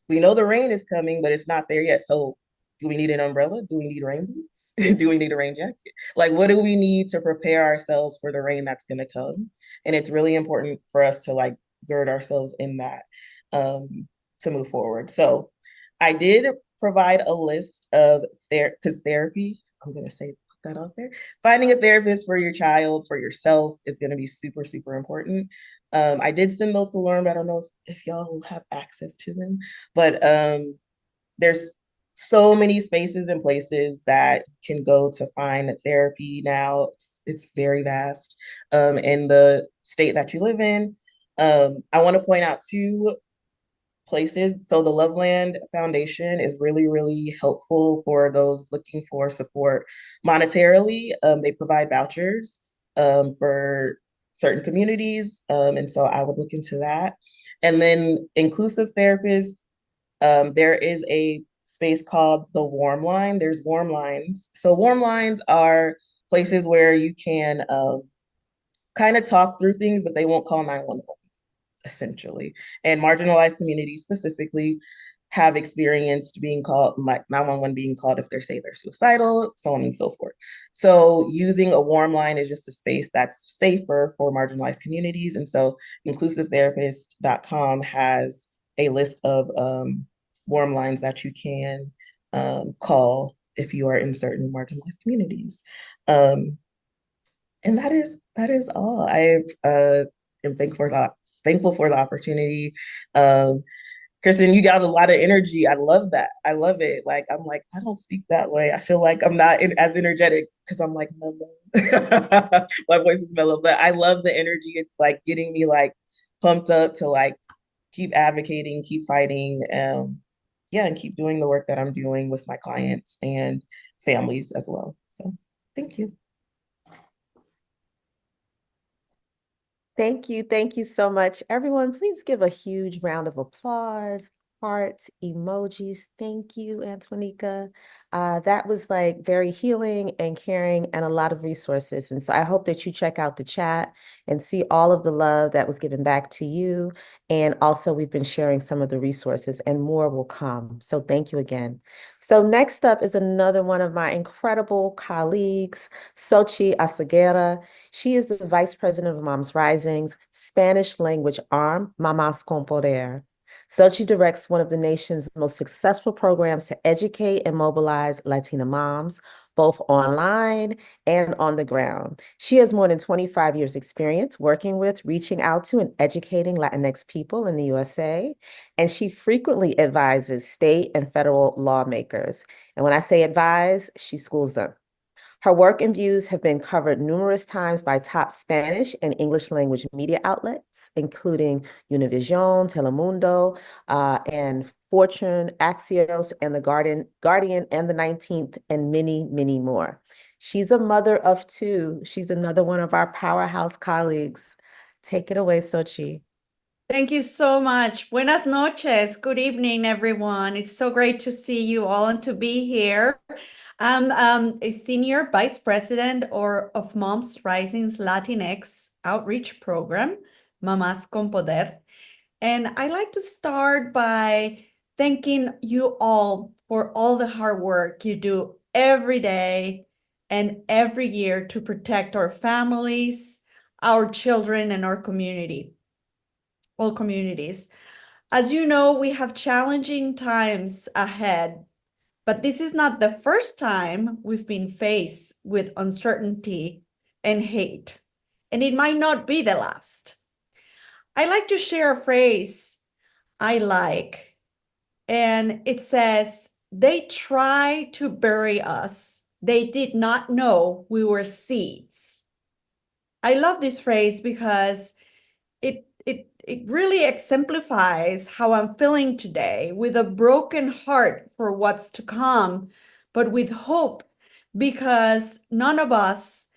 We know the rain is coming, but it's not there yet. So do we need an umbrella? Do we need rain boots? Do we need a rain jacket? Like, what do we need to prepare ourselves for the rain that's going to come? And it's really important for us to like gird ourselves in that, to move forward. So I did provide a list of because therapy, I'm going to say that out there. Finding a therapist for your child, for yourself is going to be super, super important. I did send those to Lauren, but I don't know if y'all have access to them. But there's so many spaces and places that you can go to find therapy now. It's very vast in the state that you live in. I want to point out two places. So the Loveland Foundation is really, really helpful for those looking for support monetarily. They provide vouchers for certain communities. And so I would look into that. And then inclusive therapists, there is a space called the Warm Line. There's warm lines. So warm lines are places where you can kind of talk through things, but they won't call 911, essentially. And marginalized communities specifically have experienced being called, 911 being called if say they're suicidal, so on and so forth. So using a warm line is just a space that's safer for marginalized communities. And so inclusivetherapist.com has a list of warm lines that you can call if you are in certain marginalized communities. And that is all. I am thankful for the opportunity. Kristen, you got a lot of energy. I love that. I love it. Like, I'm like, I don't speak that way. I feel like I'm not as energetic because I'm like mellow. My voice is mellow, but I love the energy. It's like getting me like pumped up to like keep advocating, keep fighting. yeah, and keep doing the work that I'm doing with my clients and families as well. So thank you. Thank you. Thank you so much. Everyone, please give a huge round of applause, hearts, emojis. Thank you, Antonica. That was like very healing and caring and a lot of resources. And so I hope that you check out the chat and see all of the love that was given back to you. And also we've been sharing some of the resources and more will come. So thank you again. So next up is another one of my incredible colleagues, Xochitl Azaguera. She is the Vice President of Moms Rising's Spanish language arm, Mamás con Poder. Xochitl directs one of the nation's most successful programs to educate and mobilize Latina moms, both online and on the ground. She has more than 25 years experience working with, reaching out to, and educating Latinx people in the USA. And she frequently advises state and federal lawmakers. And when I say advise, she schools them. Her work and views have been covered numerous times by top Spanish and English language media outlets, including Univision, Telemundo, and Fortune, Axios, and the Guardian, and the 19th, and many, many more. She's a mother of two. She's another one of our powerhouse colleagues. Take it away, Xochitl. Thank you so much. Buenas noches. Good evening, everyone. It's so great to see you all and to be here. I'm a senior vice president of Moms Rising's Latinx outreach program, Mamás con Poder. And I like to start by thanking you all for all the hard work you do every day and every year to protect our families, our children, and our community, all communities. As you know, we have challenging times ahead, but this is not the first time we've been faced with uncertainty and hate, and it might not be the last. I like to share a phrase I like, and it says, "They tried to bury us. They did not know we were seeds." I love this phrase because it really exemplifies how I'm feeling today, with a broken heart for what's to come, but with hope, because none of us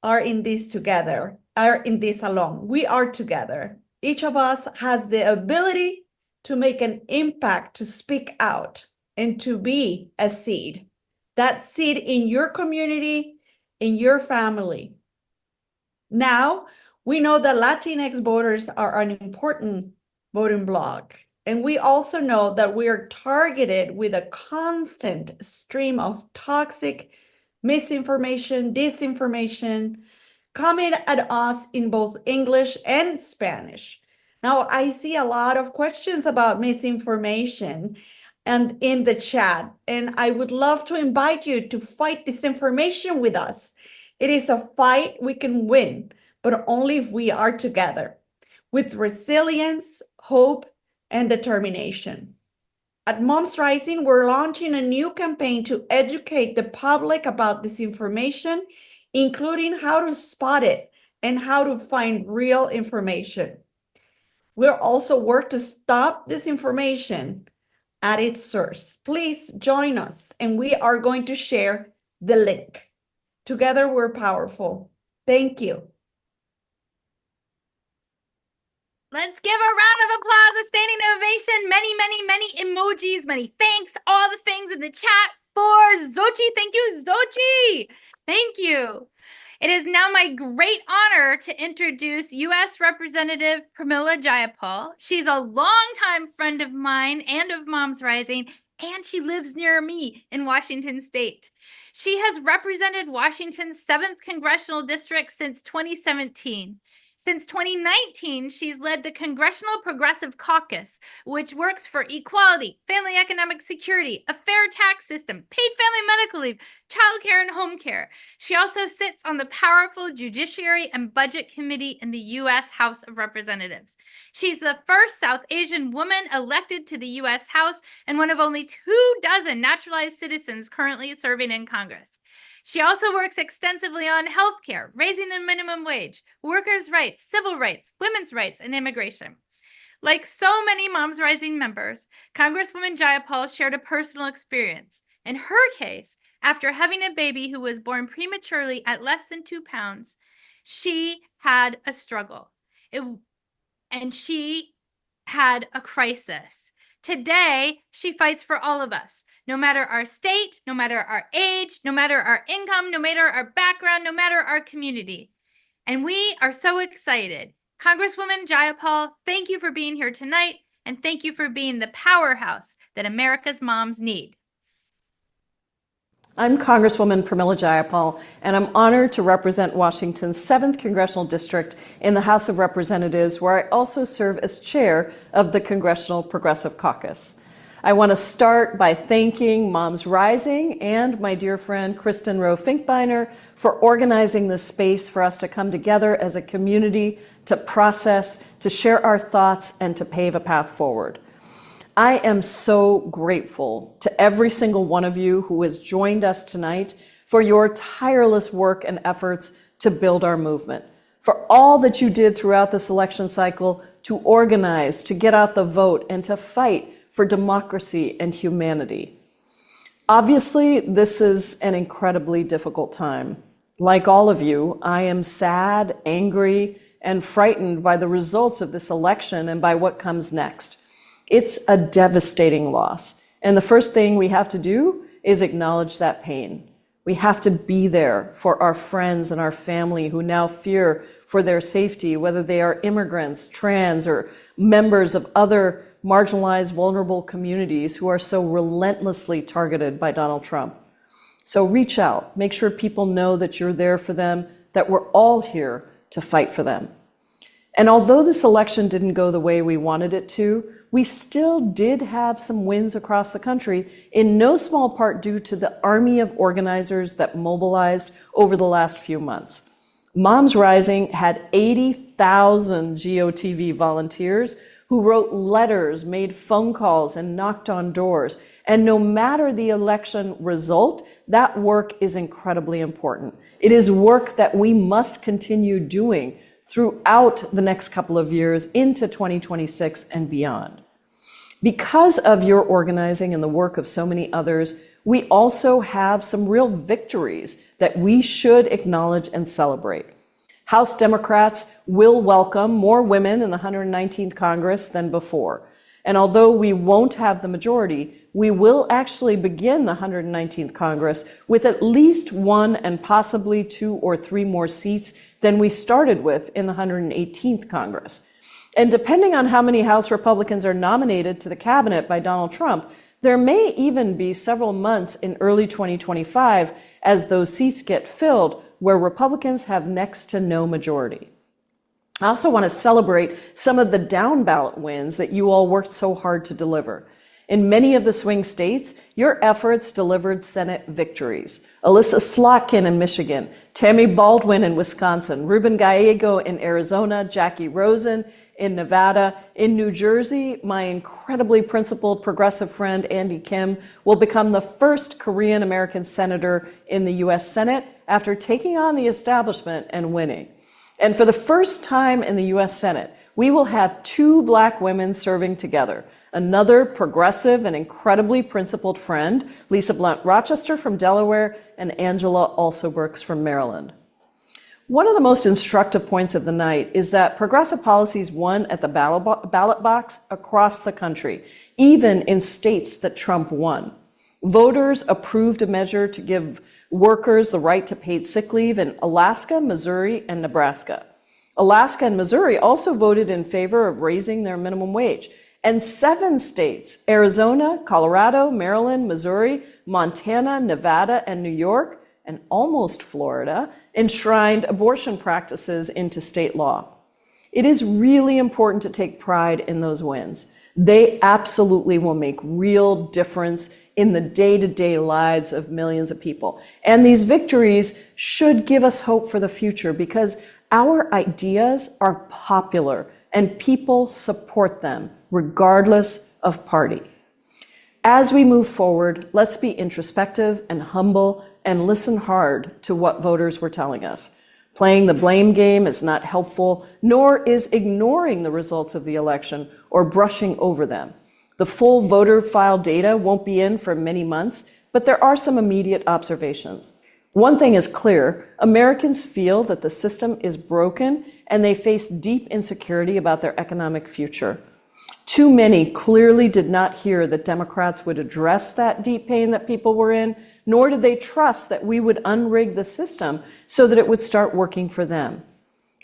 are in this together, are in this alone. We are together. Each of us has the ability to make an impact, to speak out, and to be a seed. That seed in your community, in your family. Now, we know that Latinx voters are an important voting bloc. And we also know that we are targeted with a constant stream of toxic misinformation, disinformation, coming at us in both English and Spanish. Now, I see a lot of questions about misinformation and in the chat, and I would love to invite you to fight disinformation with us. It is a fight we can win, but only if we are together, with resilience, hope, and determination. At Moms Rising, we're launching a new campaign to educate the public about this information, including how to spot it and how to find real information. We'll also work to stop disinformation at its source. Please join us, and we are going to share the link. Together, we're powerful. Thank you. Let's give a round of applause, a standing ovation, many, many, many emojis, many thanks, all the things in the chat for Xochitl. Thank you, Xochitl. Thank you. It is now my great honor to introduce U.S. Representative Pramila Jayapal. She's a longtime friend of mine and of Moms Rising, and she lives near me in Washington State. She has represented Washington's 7th Congressional District since 2017. Since 2019, she's led the Congressional Progressive Caucus, which works for equality, family economic security, a fair tax system, paid family medical leave, childcare, and home care. She also sits on the powerful Judiciary and Budget Committee in the U.S. House of Representatives. She's the first South Asian woman elected to the U.S. House and one of only 24 naturalized citizens currently serving in Congress. She also works extensively on healthcare, raising the minimum wage, workers' rights, civil rights, women's rights, and immigration. Like so many Moms Rising members, Congresswoman Jayapal shared a personal experience. In her case, after having a baby who was born prematurely at less than 2 pounds, she had a struggle. And she had a crisis. Today, she fights for all of us, no matter our state, no matter our age, no matter our income, no matter our background, no matter our community. And we are so excited. Congresswoman Jayapal, thank you for being here tonight, and thank you for being the powerhouse that America's moms need. I'm Congresswoman Pramila Jayapal, and I'm honored to represent Washington's 7th Congressional District in the House of Representatives, where I also serve as chair of the Congressional Progressive Caucus. I want to start by thanking Moms Rising and my dear friend Kristen Rowe Finkbeiner for organizing this space for us to come together as a community to process, to share our thoughts, and to pave a path forward. I am so grateful to every single one of you who has joined us tonight for your tireless work and efforts to build our movement, for all that you did throughout this election cycle to organize, to get out the vote, and to fight for democracy and humanity. Obviously, this is an incredibly difficult time. Like all of you, I am sad, angry, and frightened by the results of this election and by what comes next. It's a devastating loss. And the first thing we have to do is acknowledge that pain. We have to be there for our friends and our family who now fear for their safety, whether they are immigrants, trans, or members of other marginalized, vulnerable communities who are so relentlessly targeted by Donald Trump. So reach out, make sure people know that you're there for them, that we're all here to fight for them. And although this election didn't go the way we wanted it to, we still did have some wins across the country, in no small part due to the army of organizers that mobilized over the last few months. Moms Rising had 80,000 GOTV volunteers who wrote letters, made phone calls, and knocked on doors. And no matter the election result, that work is incredibly important. It is work that we must continue doing throughout the next couple of years into 2026 and beyond. Because of your organizing and the work of so many others, we also have some real victories that we should acknowledge and celebrate. House Democrats will welcome more women in the 119th Congress than before. And although we won't have the majority, we will actually begin the 119th Congress with at least one and possibly 2 or 3 more seats than we started with in the 118th Congress. And depending on how many House Republicans are nominated to the cabinet by Donald Trump, there may even be several months in early 2025 as those seats get filled where Republicans have next to no majority. I also want to celebrate some of the down ballot wins that you all worked so hard to deliver. In many of the swing states, your efforts delivered Senate victories. Alyssa Slotkin in Michigan, Tammy Baldwin in Wisconsin, Ruben Gallego in Arizona, Jackie Rosen in Nevada. In New Jersey, my incredibly principled progressive friend Andy Kim will become the first Korean American senator in the US Senate after taking on the establishment and winning. And for the first time in the US Senate, we will have 2 Black women serving together. Another progressive and incredibly principled friend, Lisa Blunt Rochester from Delaware, and Angela Alsobrooks from Maryland. One of the most instructive points of the night is that progressive policies won at the ballot box across the country, even in states that Trump won. Voters approved a measure to give workers the right to paid sick leave in Alaska, Missouri, and Nebraska. Alaska and Missouri also voted in favor of raising their minimum wage. And 7 states, Arizona, Colorado, Maryland, Missouri, Montana, Nevada, and New York, and almost Florida, enshrined abortion practices into state law. It is really important to take pride in those wins. They absolutely will make real difference in the day-to-day lives of millions of people. And these victories should give us hope for the future because our ideas are popular and people support them regardless of party. As we move forward, let's be introspective and humble and listen hard to what voters were telling us. Playing the blame game is not helpful, nor is ignoring the results of the election or brushing over them. The full voter file data won't be in for many months, but there are some immediate observations. One thing is clear: Americans feel that the system is broken and they face deep insecurity about their economic future. Too many clearly did not hear that Democrats would address that deep pain that people were in, nor did they trust that we would unrig the system so that it would start working for them.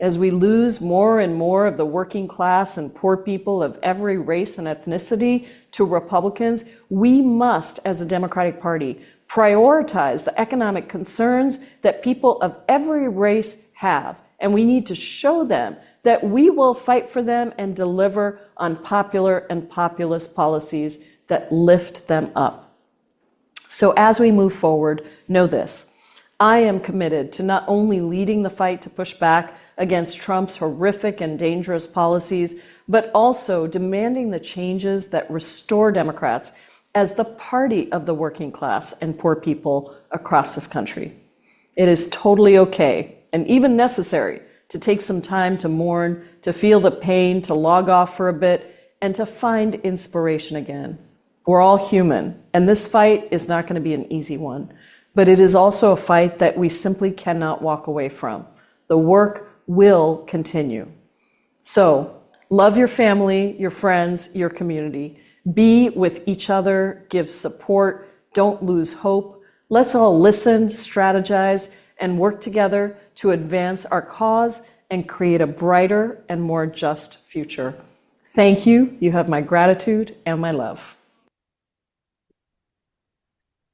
As we lose more and more of the working class and poor people of every race and ethnicity to Republicans, we must, as a Democratic Party, prioritize the economic concerns that people of every race have. And we need to show them that we will fight for them and deliver on popular and populist policies that lift them up. So as we move forward, know this: I am committed to not only leading the fight to push back against Trump's horrific and dangerous policies, but also demanding the changes that restore Democrats as the party of the working class and poor people across this country. It is totally okay and even necessary to take some time to mourn, to feel the pain, to log off for a bit, and to find inspiration again. We're all human, and this fight is not going to be an easy one, but it is also a fight that we simply cannot walk away from. The work will continue. So, love your family, your friends, your community. Be with each other, give support, don't lose hope. Let's all listen, strategize, and work together to advance our cause and create a brighter and more just future. Thank you. You have my gratitude and my love.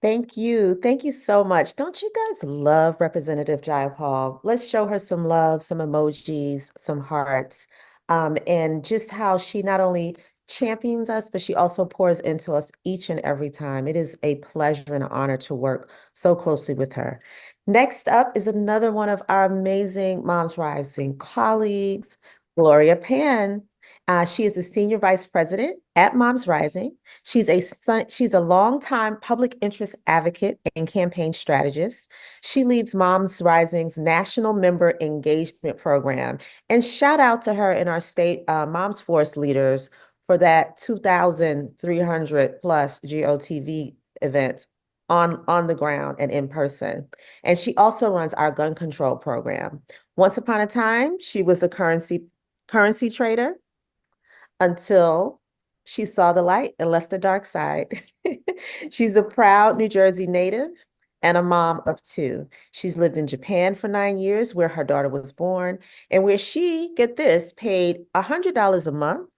Thank you. Thank you so much. Don't you guys love Representative Jayapal? Let's show her some love, some emojis, some hearts, and just how she not only champions us, but she also pours into us each and every time. It is a pleasure and an honor to work so closely with her. Next up is another one of our amazing Moms Rising colleagues, Gloria Pan. She is the Senior Vice President at Moms Rising. She's a longtime public interest advocate and campaign strategist. She leads Moms Rising's National Member Engagement Program. And shout out to her and our state Moms Force leaders for that 2,300 plus GOTV events on the ground and in person. And she also runs our gun control program. Once upon a time, she was a currency trader until she saw the light and left the dark side. She's a proud New Jersey native and a mom of two. She's lived in Japan for 9 years, where her daughter was born, and where she, get this, paid $100 a month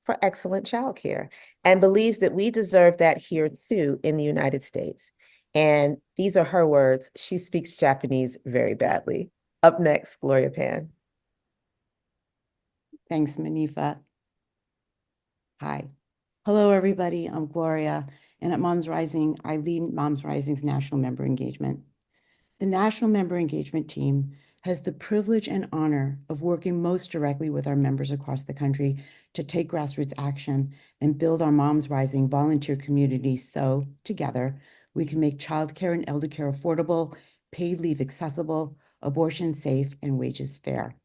for excellent childcare, and believes that we deserve that here too in the United States. And these are her words. She speaks Japanese very badly. Up next, Gloria Pan. Thanks, Manifa. Hi. Hello, everybody. I'm Gloria, and at Moms Rising, I lead Moms Rising's National Member Engagement. The National Member Engagement team has the privilege and honor of working most directly with our members across the country to take grassroots action and build our Moms Rising volunteer community so, together, we can make childcare and elder care affordable, paid leave accessible, abortion safe, and wages fair.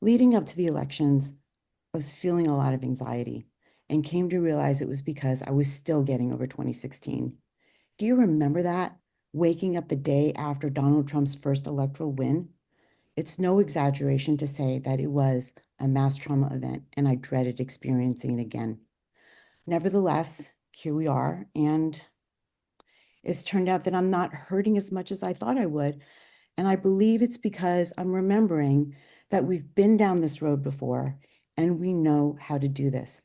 Leading up to the elections, I was feeling a lot of anxiety and came to realize it was because I was still getting over 2016. Do you remember that? Waking up the day after Donald Trump's first electoral win? It's no exaggeration to say that it was a mass trauma event, and I dreaded experiencing it again. Nevertheless, here we are, and it's turned out that I'm not hurting as much as I thought I would. And I believe it's because I'm remembering that we've been down this road before and we know how to do this.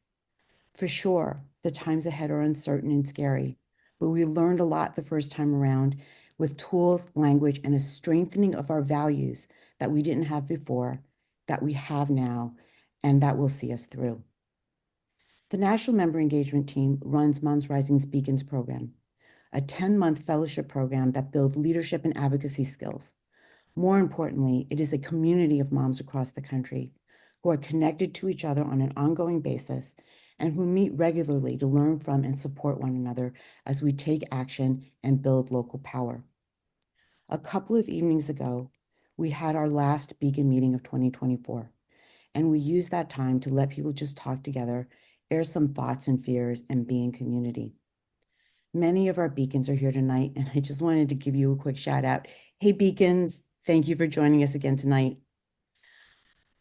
For sure, the times ahead are uncertain and scary, but we learned a lot the first time around with tools, language, and a strengthening of our values that we didn't have before, that we have now, and that will see us through. The National Member Engagement Team runs Moms Rising's Beacons program, a 10-month fellowship program that builds leadership and advocacy skills. More importantly, it is a community of moms across the country who are connected to each other on an ongoing basis and who meet regularly to learn from and support one another as we take action and build local power. A couple of evenings ago, we had our last Beacon meeting of 2024, and we used that time to let people just talk together, air some thoughts and fears, and be in community. Many of our Beacons are here tonight, and I just wanted to give you a quick shout out. Hey, Beacons, thank you for joining us again tonight.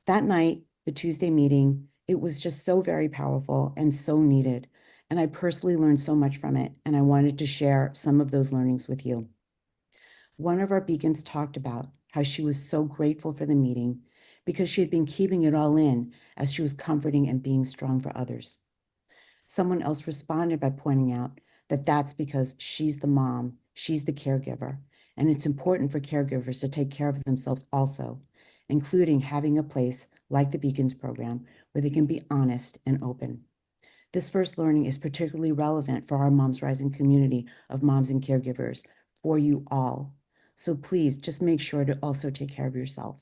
That night, the Tuesday meeting, it was just so very powerful and so needed. And I personally learned so much from it, and I wanted to share some of those learnings with you. One of our Beacons talked about how she was so grateful for the meeting because she had been keeping it all in as she was comforting and being strong for others. Someone else responded by pointing out that that's because she's the mom, she's the caregiver, and it's important for caregivers to take care of themselves also, including having a place like the Beacons program where they can be honest and open. This first learning is particularly relevant for our Moms Rising community of moms and caregivers, for you all. So please just make sure to also take care of yourself.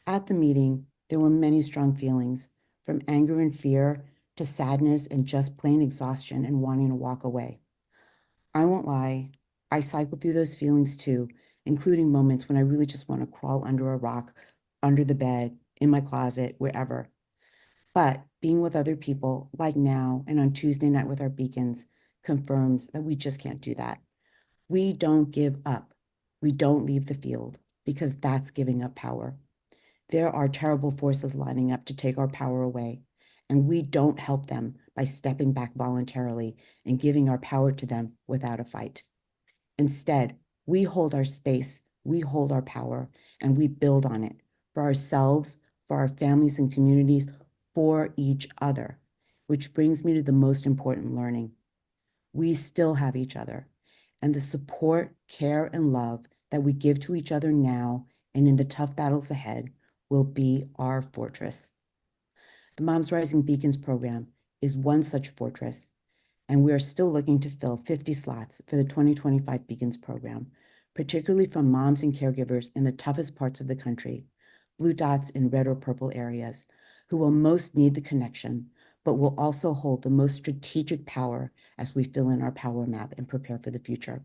At the meeting, there were many strong feelings, from anger and fear to sadness and just plain exhaustion and wanting to walk away. I won't lie, I cycled through those feelings too, including moments when I really just want to crawl under a rock, under the bed, in my closet, wherever. But being with other people, like now and on Tuesday night with our Beacons, confirms that we just can't do that. We don't give up. We don't leave the field, because that's giving up power. There are terrible forces lining up to take our power away, and we don't help them by stepping back voluntarily and giving our power to them without a fight. Instead, we hold our space, we hold our power, and we build on it for ourselves, for our families and communities, for each other, which brings me to the most important learning. We still have each other, and the support, care, and love that we give to each other now and in the tough battles ahead will be our fortress. The Moms Rising Beacons program is one such fortress, and we are still looking to fill 50 slots for the 2025 Beacons program, particularly from moms and caregivers in the toughest parts of the country, blue dots in red or purple areas, who will most need the connection, but will also hold the most strategic power as we fill in our power map and prepare for the future.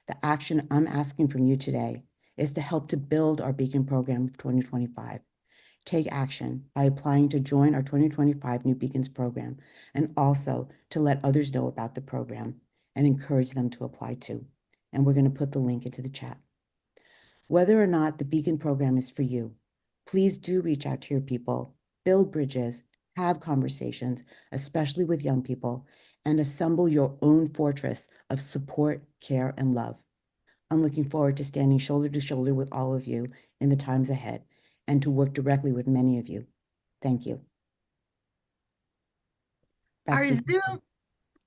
The action I'm asking from you today is to help to build our Beacon program of 2025. Take action by applying to join our 2025 New Beacons program, and also to let others know about the program and encourage them to apply too. And we're going to put the link into the chat. Whether or not the Beacon program is for you, please do reach out to your people, build bridges, have conversations, especially with young people, and assemble your own fortress of support, care, and love. I'm looking forward to standing shoulder to shoulder with all of you in the times ahead and to work directly with many of you. Thank you. Our Zoom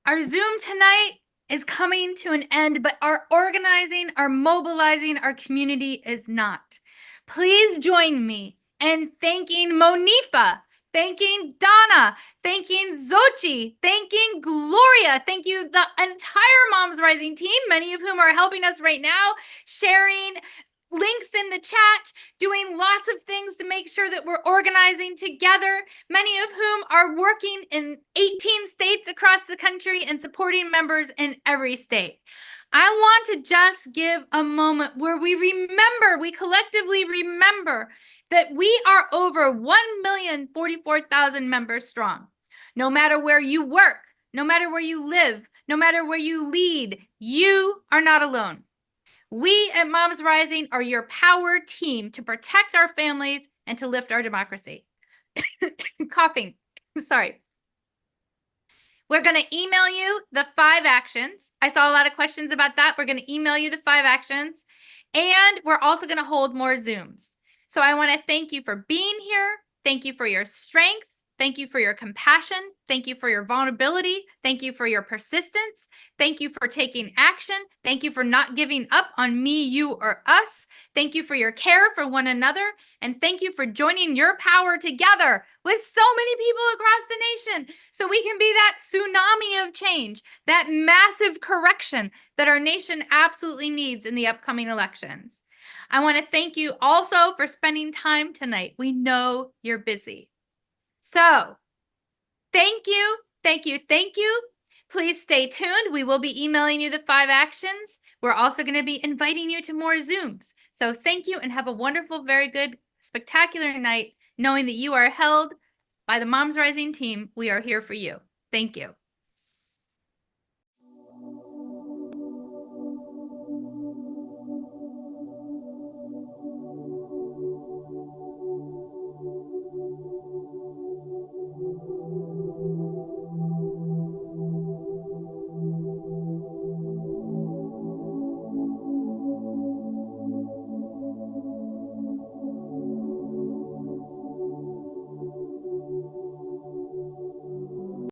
tonight is coming to an end, but our organizing, our mobilizing, our community is not. Please join me in thanking Monifa, thanking Donna, thanking Xochitl, thanking Gloria. Thank you, the entire Moms Rising team, many of whom are helping us right now, sharing links in the chat, doing lots of things to make sure that we're organizing together, many of whom are working in 18 states across the country and supporting members in every state. I want to just give a moment where we collectively remember that we are over 1,044,000 members strong. No matter where you work, no matter where you live, no matter where you lead, you are not alone. We at Moms Rising are your power team to protect our families and to lift our democracy. Coughing. Sorry. We're going to email you the 5 actions. I saw a lot of questions about that. We're going to email you the 5 actions. And we're also going to hold more Zooms. So I want to thank you for being here. Thank you for your strength. Thank you for your compassion. Thank you for your vulnerability. Thank you for your persistence. Thank you for taking action. Thank you for not giving up on me, you, or us. Thank you for your care for one another. And thank you for joining your power together with so many people across the nation so we can be that tsunami of change, that massive correction that our nation absolutely needs in the upcoming elections. I want to thank you also for spending time tonight. We know you're busy. So thank you, thank you, thank you. Please stay tuned. We will be emailing you the 5 actions. We're also going to be inviting you to more Zooms. So thank you and have a wonderful, very good, spectacular night, knowing that you are held by the Moms Rising team. We are here for you. Thank you.